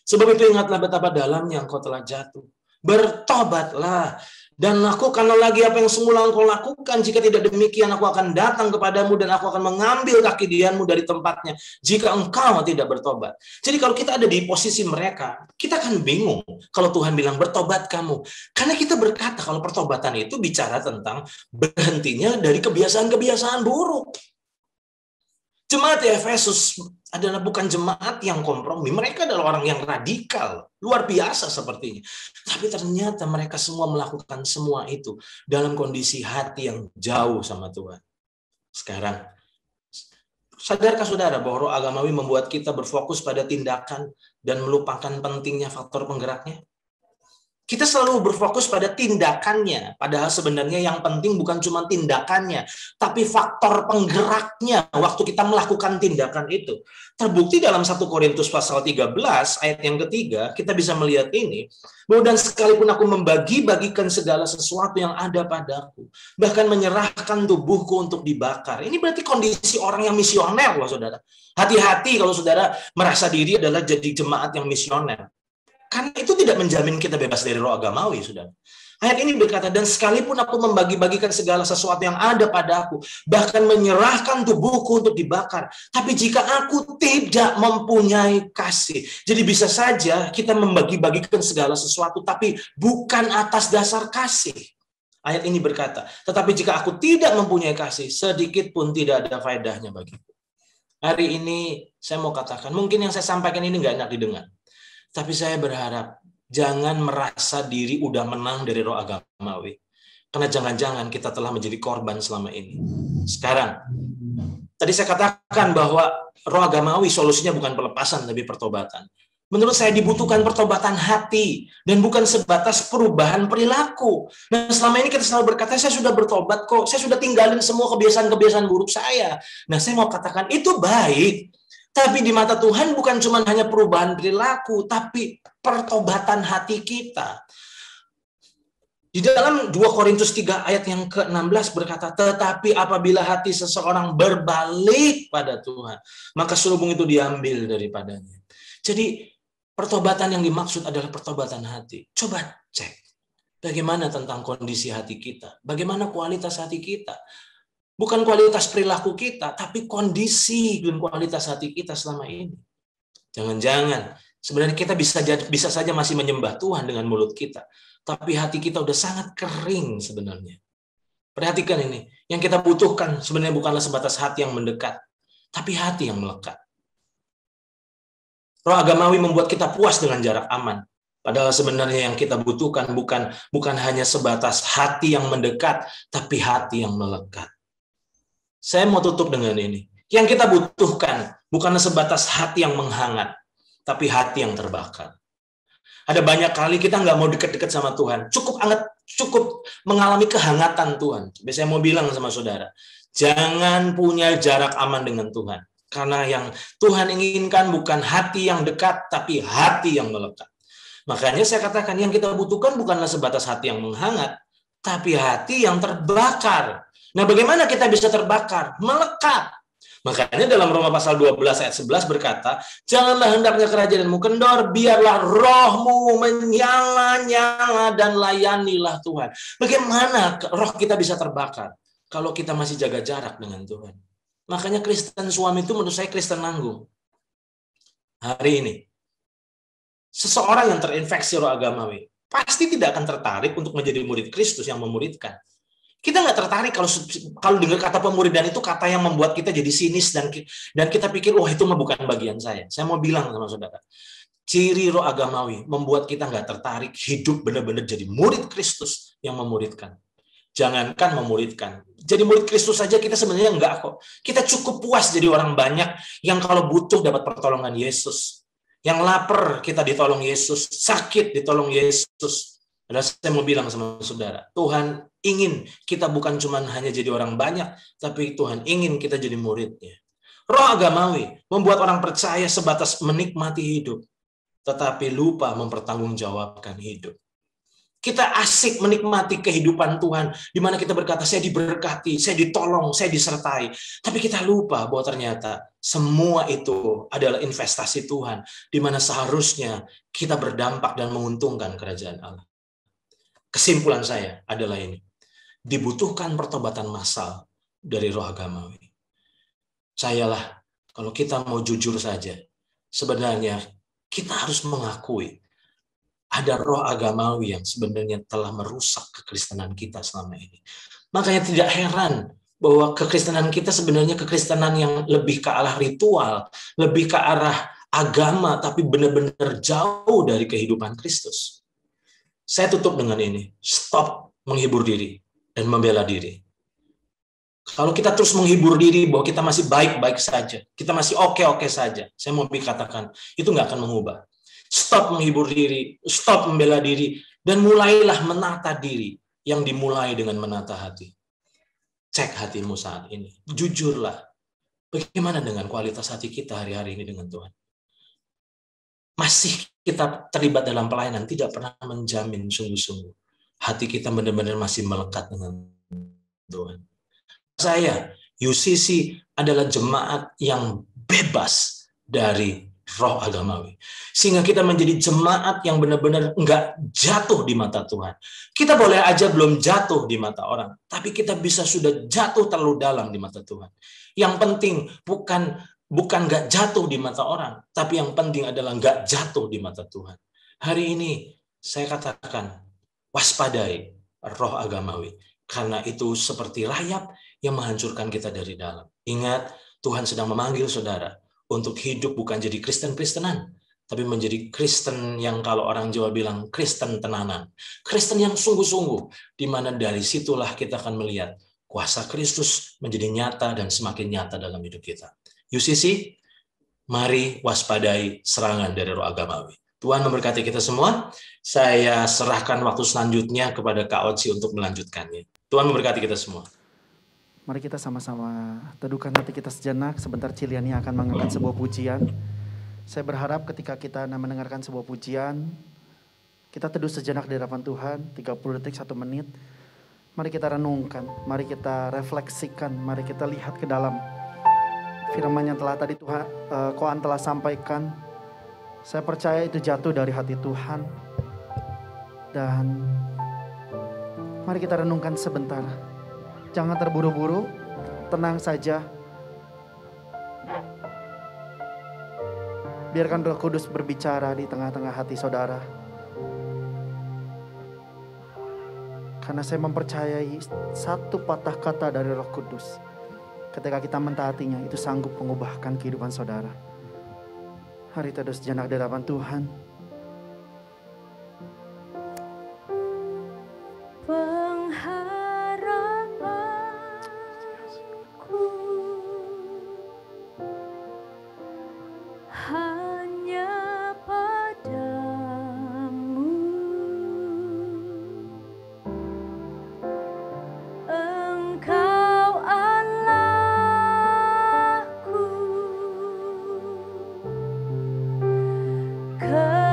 Sebab itu ingatlah betapa dalamnya engkau telah jatuh. Bertobatlah dan lakukanlah lagi apa yang semula engkau lakukan. Jika tidak demikian, aku akan datang kepadamu dan aku akan mengambil kaki dianmu dari tempatnya jika engkau tidak bertobat. Jadi kalau kita ada di posisi mereka, kita akan bingung kalau Tuhan bilang bertobat kamu. Karena kita berkata kalau pertobatan itu bicara tentang berhentinya dari kebiasaan-kebiasaan buruk. Jemaat di Efesus adalah bukan jemaat yang kompromi. Mereka adalah orang yang radikal, luar biasa sepertinya. Tapi ternyata mereka semua melakukan semua itu dalam kondisi hati yang jauh sama Tuhan. Sekarang, sadarkah saudara bahwa roh agamawi membuat kita berfokus pada tindakan dan melupakan pentingnya faktor penggeraknya? Kita selalu berfokus pada tindakannya, padahal sebenarnya yang penting bukan cuma tindakannya, tapi faktor penggeraknya waktu kita melakukan tindakan itu. Terbukti dalam 1 Korintus pasal 13 ayat yang ketiga, kita bisa melihat ini, bahwa dan sekalipun aku membagi-bagikan segala sesuatu yang ada padaku, bahkan menyerahkan tubuhku untuk dibakar. Ini berarti kondisi orang yang misioner loh saudara. Hati-hati kalau saudara merasa diri adalah jadi jemaat yang misioner. Karena itu tidak menjamin kita bebas dari roh agamawi, saudara. Ayat ini berkata, dan sekalipun aku membagi-bagikan segala sesuatu yang ada padaku, bahkan menyerahkan tubuhku untuk dibakar, tapi jika aku tidak mempunyai kasih. Jadi bisa saja kita membagi-bagikan segala sesuatu, tapi bukan atas dasar kasih. Ayat ini berkata, tetapi jika aku tidak mempunyai kasih, sedikit pun tidak ada faedahnya bagiku. Hari ini saya mau katakan, mungkin yang saya sampaikan ini nggak enak didengar. Tapi saya berharap jangan merasa diri udah menang dari roh agamawi. Karena jangan-jangan kita telah menjadi korban selama ini. Sekarang, tadi saya katakan bahwa roh agamawi solusinya bukan pelepasan, tapi pertobatan. Menurut saya dibutuhkan pertobatan hati dan bukan sebatas perubahan perilaku. Nah, selama ini kita selalu berkata, saya sudah bertobat kok, saya sudah tinggalin semua kebiasaan-kebiasaan buruk saya. Nah, saya mau katakan itu baik. Tapi di mata Tuhan bukan cuma hanya perubahan perilaku, tapi pertobatan hati kita. Di dalam 2 Korintus 3 ayat yang ke-16 berkata, tetapi apabila hati seseorang berbalik pada Tuhan, maka selubung itu diambil daripadanya. Jadi pertobatan yang dimaksud adalah pertobatan hati. Coba cek bagaimana tentang kondisi hati kita, bagaimana kualitas hati kita. Bukan kualitas perilaku kita, tapi kondisi dan kualitas hati kita selama ini. Jangan-jangan sebenarnya kita bisa saja masih menyembah Tuhan dengan mulut kita, tapi hati kita udah sangat kering sebenarnya. Perhatikan ini, yang kita butuhkan sebenarnya bukanlah sebatas hati yang mendekat, tapi hati yang melekat. Roh agamawi membuat kita puas dengan jarak aman. Padahal sebenarnya yang kita butuhkan bukan hanya sebatas hati yang mendekat, tapi hati yang melekat. Saya mau tutup dengan ini. Yang kita butuhkan bukan sebatas hati yang menghangat, tapi hati yang terbakar. Ada banyak kali kita nggak mau dekat-dekat sama Tuhan. Cukup mengalami kehangatan Tuhan. Biasanya mau bilang sama saudara, jangan punya jarak aman dengan Tuhan. Karena yang Tuhan inginkan bukan hati yang dekat, tapi hati yang melekat. Makanya saya katakan yang kita butuhkan bukanlah sebatas hati yang menghangat, tapi hati yang terbakar. Nah, bagaimana kita bisa terbakar? Melekat. Makanya dalam Roma pasal 12 ayat 11 berkata, janganlah hendaknya kerajaanmu kendor, biarlah rohmu menyala-nyala dan layanilah Tuhan. Bagaimana roh kita bisa terbakar kalau kita masih jaga jarak dengan Tuhan? Makanya Kristen suami itu menurut saya Kristen nanggung. Hari ini, seseorang yang terinfeksi roh agamawi pasti tidak akan tertarik untuk menjadi murid Kristus yang memuridkan. Kita nggak tertarik kalau dengar kata pemuridan itu kata yang membuat kita jadi sinis dan kita pikir, wah itu mah bukan bagian saya. Saya mau bilang sama saudara, ciri roh agamawi membuat kita nggak tertarik hidup benar-benar jadi murid Kristus yang memuridkan. Jangankan memuridkan, jadi murid Kristus saja kita sebenarnya enggak kok. Kita cukup puas jadi orang banyak yang kalau butuh dapat pertolongan Yesus. Yang lapar kita ditolong Yesus, sakit ditolong Yesus. Dan saya mau bilang sama saudara, Tuhan ingin kita bukan cuma hanya jadi orang banyak, tapi Tuhan ingin kita jadi muridnya. Roh agamawi membuat orang percaya sebatas menikmati hidup, tetapi lupa mempertanggungjawabkan hidup. Kita asik menikmati kehidupan Tuhan, di mana kita berkata, saya diberkati, saya ditolong, saya disertai. Tapi kita lupa bahwa ternyata semua itu adalah investasi Tuhan, di mana seharusnya kita berdampak dan menguntungkan kerajaan Allah. Kesimpulan saya adalah ini. Dibutuhkan pertobatan massal dari roh agamawi. Sayalah, kalau kita mau jujur saja, sebenarnya kita harus mengakui ada roh agamawi yang sebenarnya telah merusak kekristenan kita selama ini. Makanya tidak heran bahwa kekristenan kita sebenarnya kekristenan yang lebih ke arah ritual, lebih ke arah agama, tapi benar-benar jauh dari kehidupan Kristus. Saya tutup dengan ini, stop menghibur diri dan membela diri. Kalau kita terus menghibur diri bahwa kita masih baik-baik saja, kita masih oke-oke saja, saya mau katakan, itu nggak akan mengubah. Stop menghibur diri, stop membela diri, dan mulailah menata diri yang dimulai dengan menata hati. Cek hatimu saat ini. Jujurlah. Bagaimana dengan kualitas hati kita hari-hari ini dengan Tuhan? Masih kita terlibat dalam pelayanan, tidak pernah menjamin sungguh-sungguh. Hati kita benar-benar masih melekat dengan Tuhan. Saya, UCC adalah jemaat yang bebas dari roh agamawi. Sehingga kita menjadi jemaat yang benar-benar enggak jatuh di mata Tuhan. Kita boleh aja belum jatuh di mata orang, tapi kita bisa sudah jatuh terlalu dalam di mata Tuhan. Yang penting bukan enggak jatuh di mata orang, tapi yang penting adalah enggak jatuh di mata Tuhan. Hari ini saya katakan, waspadai roh agamawi. Karena itu seperti rayap yang menghancurkan kita dari dalam. Ingat, Tuhan sedang memanggil saudara untuk hidup bukan jadi Kristen-Kristenan, tapi menjadi Kristen yang kalau orang Jawa bilang Kristen tenanan. Kristen yang sungguh-sungguh, di mana dari situlah kita akan melihat kuasa Kristus menjadi nyata dan semakin nyata dalam hidup kita. UCC, mari waspadai serangan dari roh agamawi. Tuhan memberkati kita semua. Saya serahkan waktu selanjutnya kepada Kak Oci untuk melanjutkannya. Tuhan memberkati kita semua. Mari kita sama-sama teduhkan hati kita sejenak. Sebentar Ciliani akan mengangkat sebuah pujian. Saya berharap ketika kita mendengarkan sebuah pujian, kita teduh sejenak di hadapan Tuhan, 30 detik, 1 menit. Mari kita renungkan, mari kita refleksikan, mari kita lihat ke dalam firman yang telah tadi Tuhan, Koan telah sampaikan. Saya percaya itu jatuh dari hati Tuhan. Dan mari kita renungkan sebentar. Jangan terburu-buru, tenang saja. Biarkan Roh Kudus berbicara di tengah-tengah hati saudara. Karena saya mempercayai satu patah kata dari Roh Kudus, ketika kita mentaatinya, itu sanggup mengubahkan kehidupan saudara. Hari teduh sejenak di hadapan Tuhan. Kau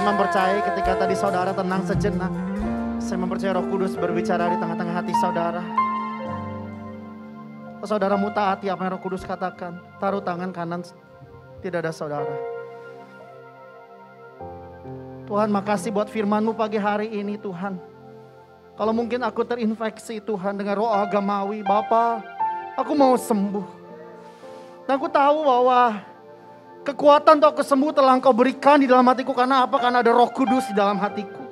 mempercayai ketika tadi saudara tenang sejenak. Saya mempercayai Roh Kudus berbicara di tengah-tengah hati saudara. Kalau saudara mau taati apa yang Roh Kudus katakan, taruh tangan kanan tidak ada saudara. Tuhan, makasih buat firman-Mu pagi hari ini Tuhan. Kalau mungkin aku terinfeksi Tuhan dengan roh agamawi, Bapa, aku mau sembuh. Dan aku tahu bahwa kekuatan untuk kesembuh telah Engkau berikan di dalam hatiku. Karena apa? Karena ada Roh Kudus di dalam hatiku.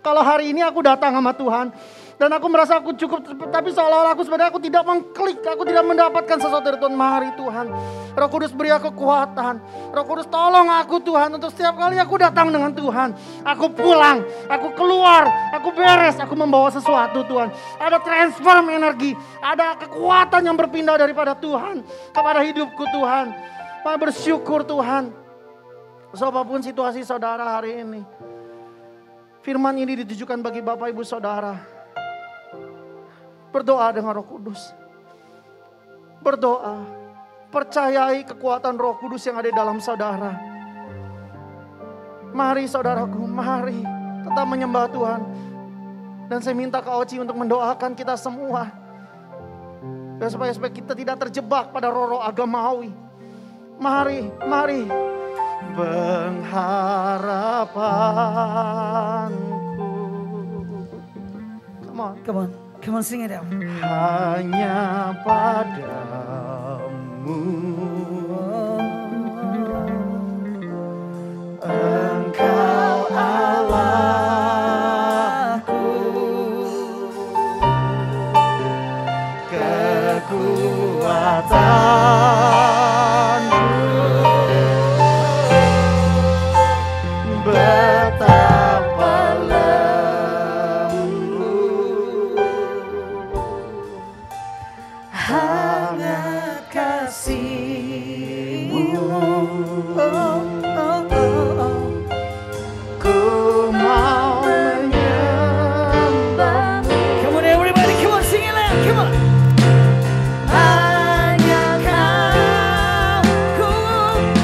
Kalau hari ini aku datang sama Tuhan dan aku merasa aku cukup, tapi seolah-olah aku sebenarnya aku tidak mengklik, aku tidak mendapatkan sesuatu dari Tuhan. Mari Tuhan, Roh Kudus beri aku kekuatan. Roh Kudus tolong aku Tuhan, untuk setiap kali aku datang dengan Tuhan, aku pulang, aku keluar, aku beres, aku membawa sesuatu Tuhan. Ada transform energi, ada kekuatan yang berpindah daripada Tuhan kepada hidupku Tuhan. Mari bersyukur Tuhan. Apapun situasi saudara hari ini, firman ini ditujukan bagi Bapak Ibu Saudara. Berdoa dengan Roh Kudus. Berdoa. Percayai kekuatan Roh Kudus yang ada di dalam saudara. Mari saudaraku, mari tetap menyembah Tuhan. Dan saya minta Kak Oci untuk mendoakan kita semua. Dan supaya kita tidak terjebak pada roh-roh agamawi. Mari, mari. Pengharapanku. Come on. Come on. Come on, sing it out. Hanya padamu. Engkau Allahku. Kekuatanku. Betapa lembut hangat kasih-Mu. Ku mau menyembah-Mu. Come on everybody, come on sing it loud, come on. Hanya Kau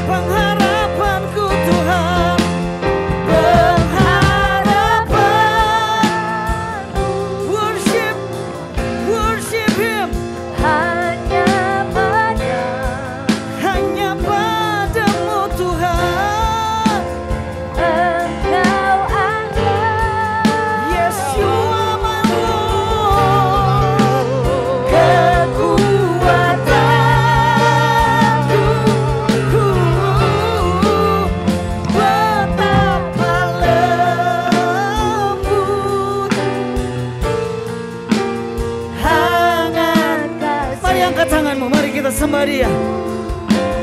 Pengharapanku Tuhan. Worship, worship Him. Hanya padamu Tuhan. Engkau Allah. Yes, you are my Lord. Kekuatanku. Betapa lembut Hangat kasih. Mari angkat tanganmu, mari kita sembah Dia.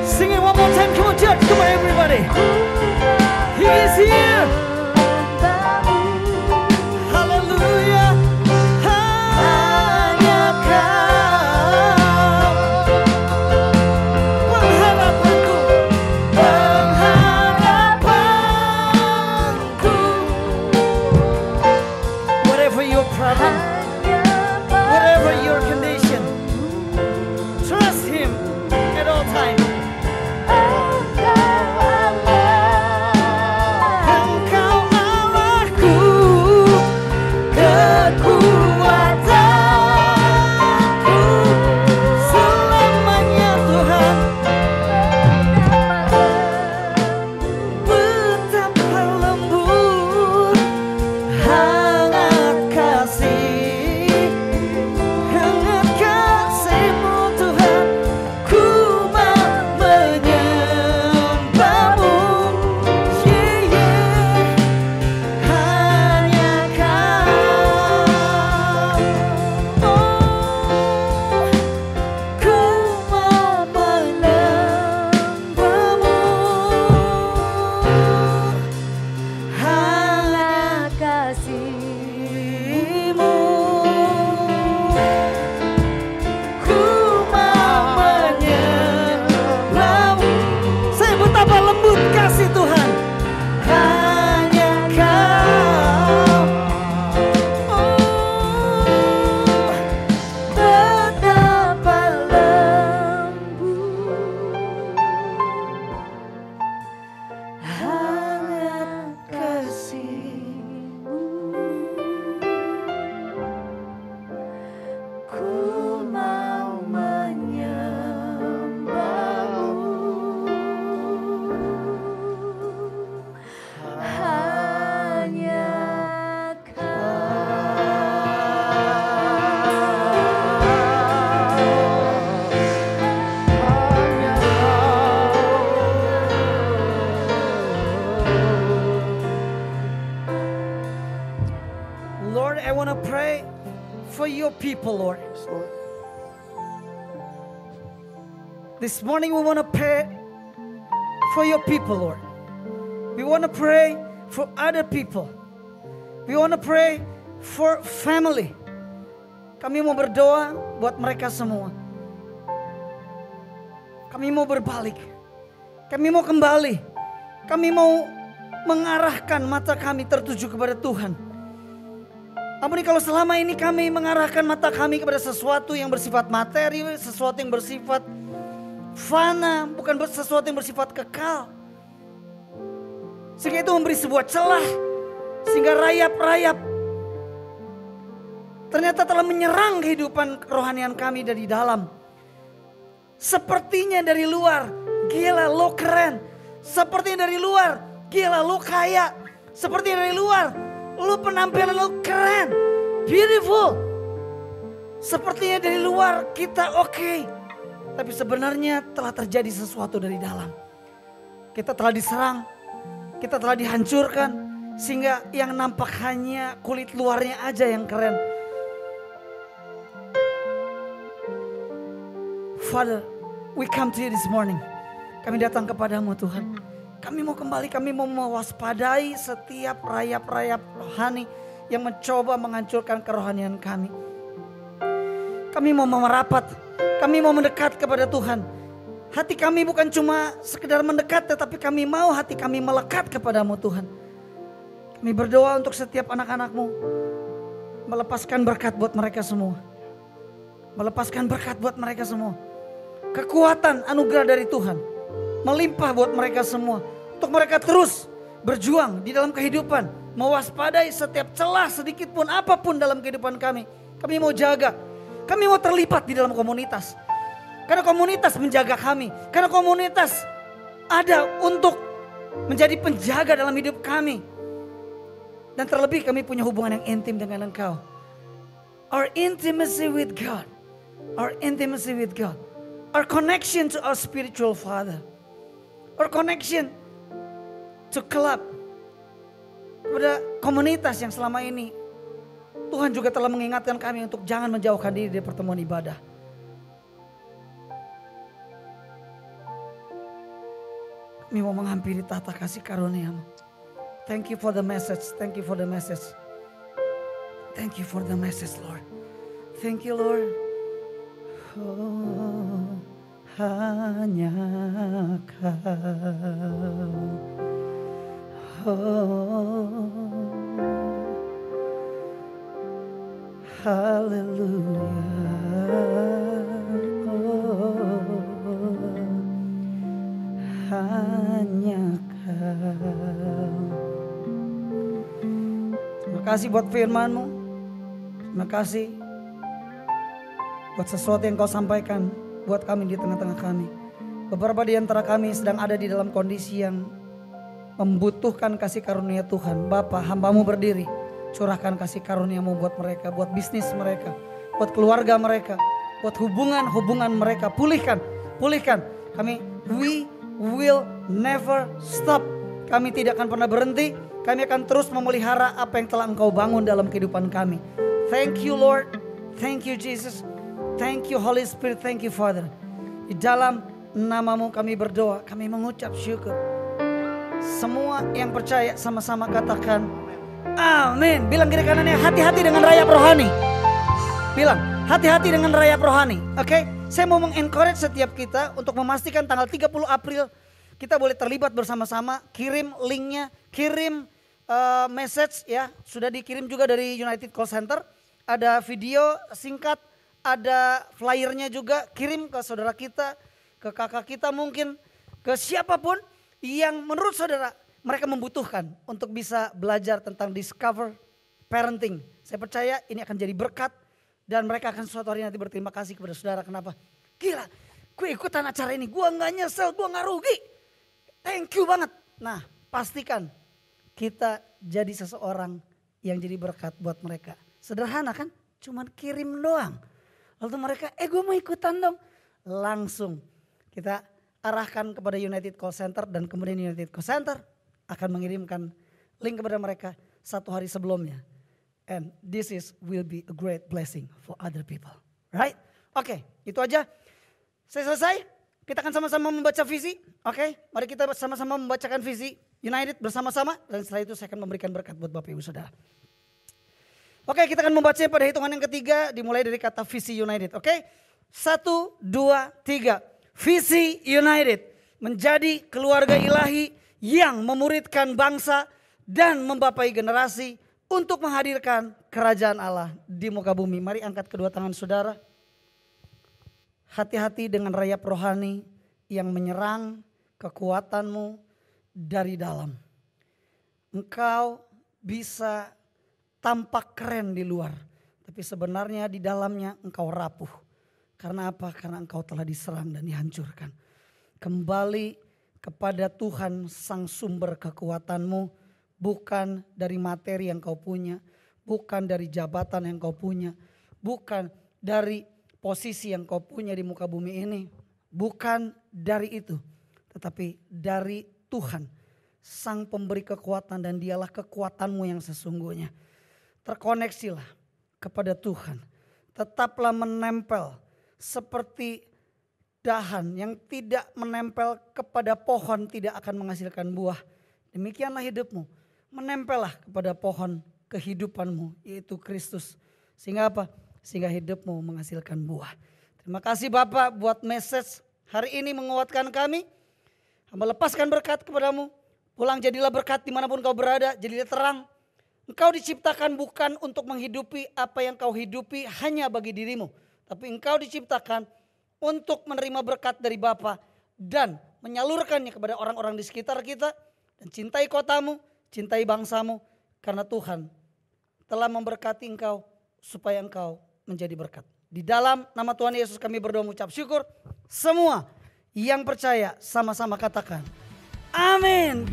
Sing it one more time, come on church, come on everybody. He is here. Hallelujah. Hanya Kau pengharapanku, pengharapanku. Whatever your problem, whatever your condition, trust Him at all times. Engkau Allahku, kekuatanku, selamanya Tuhan. Betapa lembut hangat kasih-Mu Tuhan. Ku mau for your people, Lord. This morning we want to pray for your people, Lord. We want to pray for other people. We want to pray for family. Kami mau berdoa buat mereka semua. Kami mau berbalik. Kami mau kembali. Kami mau mengarahkan mata kami tertuju kepada Tuhan. Ampuni kalau selama ini kami mengarahkan mata kami kepada sesuatu yang bersifat materi, sesuatu yang bersifat fana, bukan sesuatu yang bersifat kekal. Sehingga itu memberi sebuah celah, sehingga rayap-rayap ternyata telah menyerang kehidupan kerohanian kami dari dalam. Sepertinya dari luar, gila lo keren. Sepertinya dari luar, gila lo kaya. Sepertinya dari luar, lo penampilan lo keren, beautiful. Sepertinya dari luar kita oke. Tapi sebenarnya telah terjadi sesuatu dari dalam. Kita telah diserang, kita telah dihancurkan. Sehingga yang nampak hanya kulit luarnya aja yang keren. Father, we come to you this morning. Kami datang kepadamu Tuhan. Kami mau kembali, kami mau mewaspadai setiap rayap-rayap rohani yang mencoba menghancurkan kerohanian kami. Kami mau merapat, kami mau mendekat kepada Tuhan. Hati kami bukan cuma sekedar mendekat, tetapi kami mau hati kami melekat kepadamu Tuhan. Kami berdoa untuk setiap anak-anakmu. Melepaskan berkat buat mereka semua. Melepaskan berkat buat mereka semua. Kekuatan anugerah dari Tuhan melimpah buat mereka semua. Untuk mereka terus berjuang di dalam kehidupan. Mewaspadai setiap celah sedikit pun apapun dalam kehidupan kami. Kami mau jaga. Kami mau terlibat di dalam komunitas. Karena komunitas menjaga kami. Karena komunitas ada untuk menjadi penjaga dalam hidup kami. Dan terlebih kami punya hubungan yang intim dengan Engkau. Our intimacy with God. Our intimacy with God. Our connection to our spiritual father. Our connection to club. Kepada komunitas yang selama ini Tuhan juga telah mengingatkan kami untuk jangan menjauhkan diri dari pertemuan ibadah. Kami mau menghampiri tahta kasih karunia-Mu. Thank you for the message. Thank you for the message. Thank you for the message, Lord. Thank you, Lord. Oh, hanya Kau. Oh, haleluya. Oh, hanya Kau. Terima kasih buat firman-Mu. Terima kasih buat sesuatu yang Kau sampaikan buat kami di tengah-tengah kami. Beberapa di antara kami sedang ada di dalam kondisi yang membutuhkan kasih karunia Tuhan. Bapa, hamba-Mu berdiri. Curahkan kasih karunia-Mu buat mereka, buat bisnis mereka, buat keluarga mereka, buat hubungan mereka. Pulihkan. Kami, we will never stop. Kami tidak akan pernah berhenti. Kami akan terus memelihara apa yang telah Engkau bangun dalam kehidupan kami. Thank you, Lord. Thank you, Jesus. Thank you, Holy Spirit. Thank you, Father. Di dalam nama-Mu kami berdoa. Kami mengucap syukur. Semua yang percaya sama-sama katakan amin. Bilang kiri kanannya, hati-hati dengan rayap rohani. Bilang, hati-hati dengan rayap rohani. Oke, saya mau mengencourage setiap kita untuk memastikan tanggal 30 April kita boleh terlibat bersama-sama. Kirim linknya, kirim message ya. Sudah dikirim juga dari United Call Center. Ada video singkat, ada flyernya juga. Kirim ke saudara kita, ke kakak kita mungkin, ke siapapun yang menurut saudara mereka membutuhkan untuk bisa belajar tentang discover parenting. Saya percaya ini akan jadi berkat dan mereka akan suatu hari nanti berterima kasih kepada saudara. Kenapa? Gila, gue ikutan acara ini, gue gak nyesel, gue gak rugi. Thank you banget. Nah, pastikan kita jadi seseorang yang jadi berkat buat mereka. Sederhana kan? Cuman kirim doang. Lalu mereka, gue mau ikutan dong. Langsung kita arahkan kepada United Call Center dan kemudian United Call Center akan mengirimkan link kepada mereka 1 hari sebelumnya. And this will be a great blessing for other people. Right? Oke, itu aja. Saya selesai. Kita akan sama-sama membaca visi. Oke, mari kita sama-sama membacakan visi United bersama-sama. Dan setelah itu saya akan memberikan berkat buat Bapak Ibu Saudara. Oke, kita akan membacanya pada hitungan yang ketiga. Dimulai dari kata visi United. Oke, 1, 2, 3. Visi United. Menjadi keluarga ilahi yang memuridkan bangsa dan membapai generasi untuk menghadirkan kerajaan Allah di muka bumi. Mari angkat kedua tangan saudara. Hati-hati dengan rayap rohani yang menyerang kekuatanmu dari dalam. Engkau bisa tampak keren di luar, tapi sebenarnya di dalamnya engkau rapuh. Karena apa? Karena engkau telah diserang dan dihancurkan. Kembali kepada Tuhan sang sumber kekuatanmu, bukan dari materi yang kau punya, bukan dari jabatan yang kau punya, bukan dari posisi yang kau punya di muka bumi ini, bukan dari itu, tetapi dari Tuhan, sang pemberi kekuatan, dan dialah kekuatanmu yang sesungguhnya. Terkoneksilah kepada Tuhan, tetaplah menempel seperti dahan yang tidak menempel kepada pohon tidak akan menghasilkan buah. Demikianlah hidupmu, menempellah kepada pohon kehidupanmu, yaitu Kristus. Sehingga apa? Sehingga hidupmu menghasilkan buah. Terima kasih Bapak buat message hari ini menguatkan kami. Hamba lepaskan berkat kepadamu. Pulang jadilah berkat dimanapun kau berada, jadilah terang. Engkau diciptakan bukan untuk menghidupi apa yang kau hidupi hanya bagi dirimu. Tapi engkau diciptakan untuk menerima berkat dari Bapa dan menyalurkannya kepada orang-orang di sekitar kita. Dan cintai kotamu, cintai bangsamu, karena Tuhan telah memberkati engkau supaya engkau menjadi berkat. Di dalam nama Tuhan Yesus kami berdoa mengucap syukur. Semua yang percaya sama-sama katakan amin.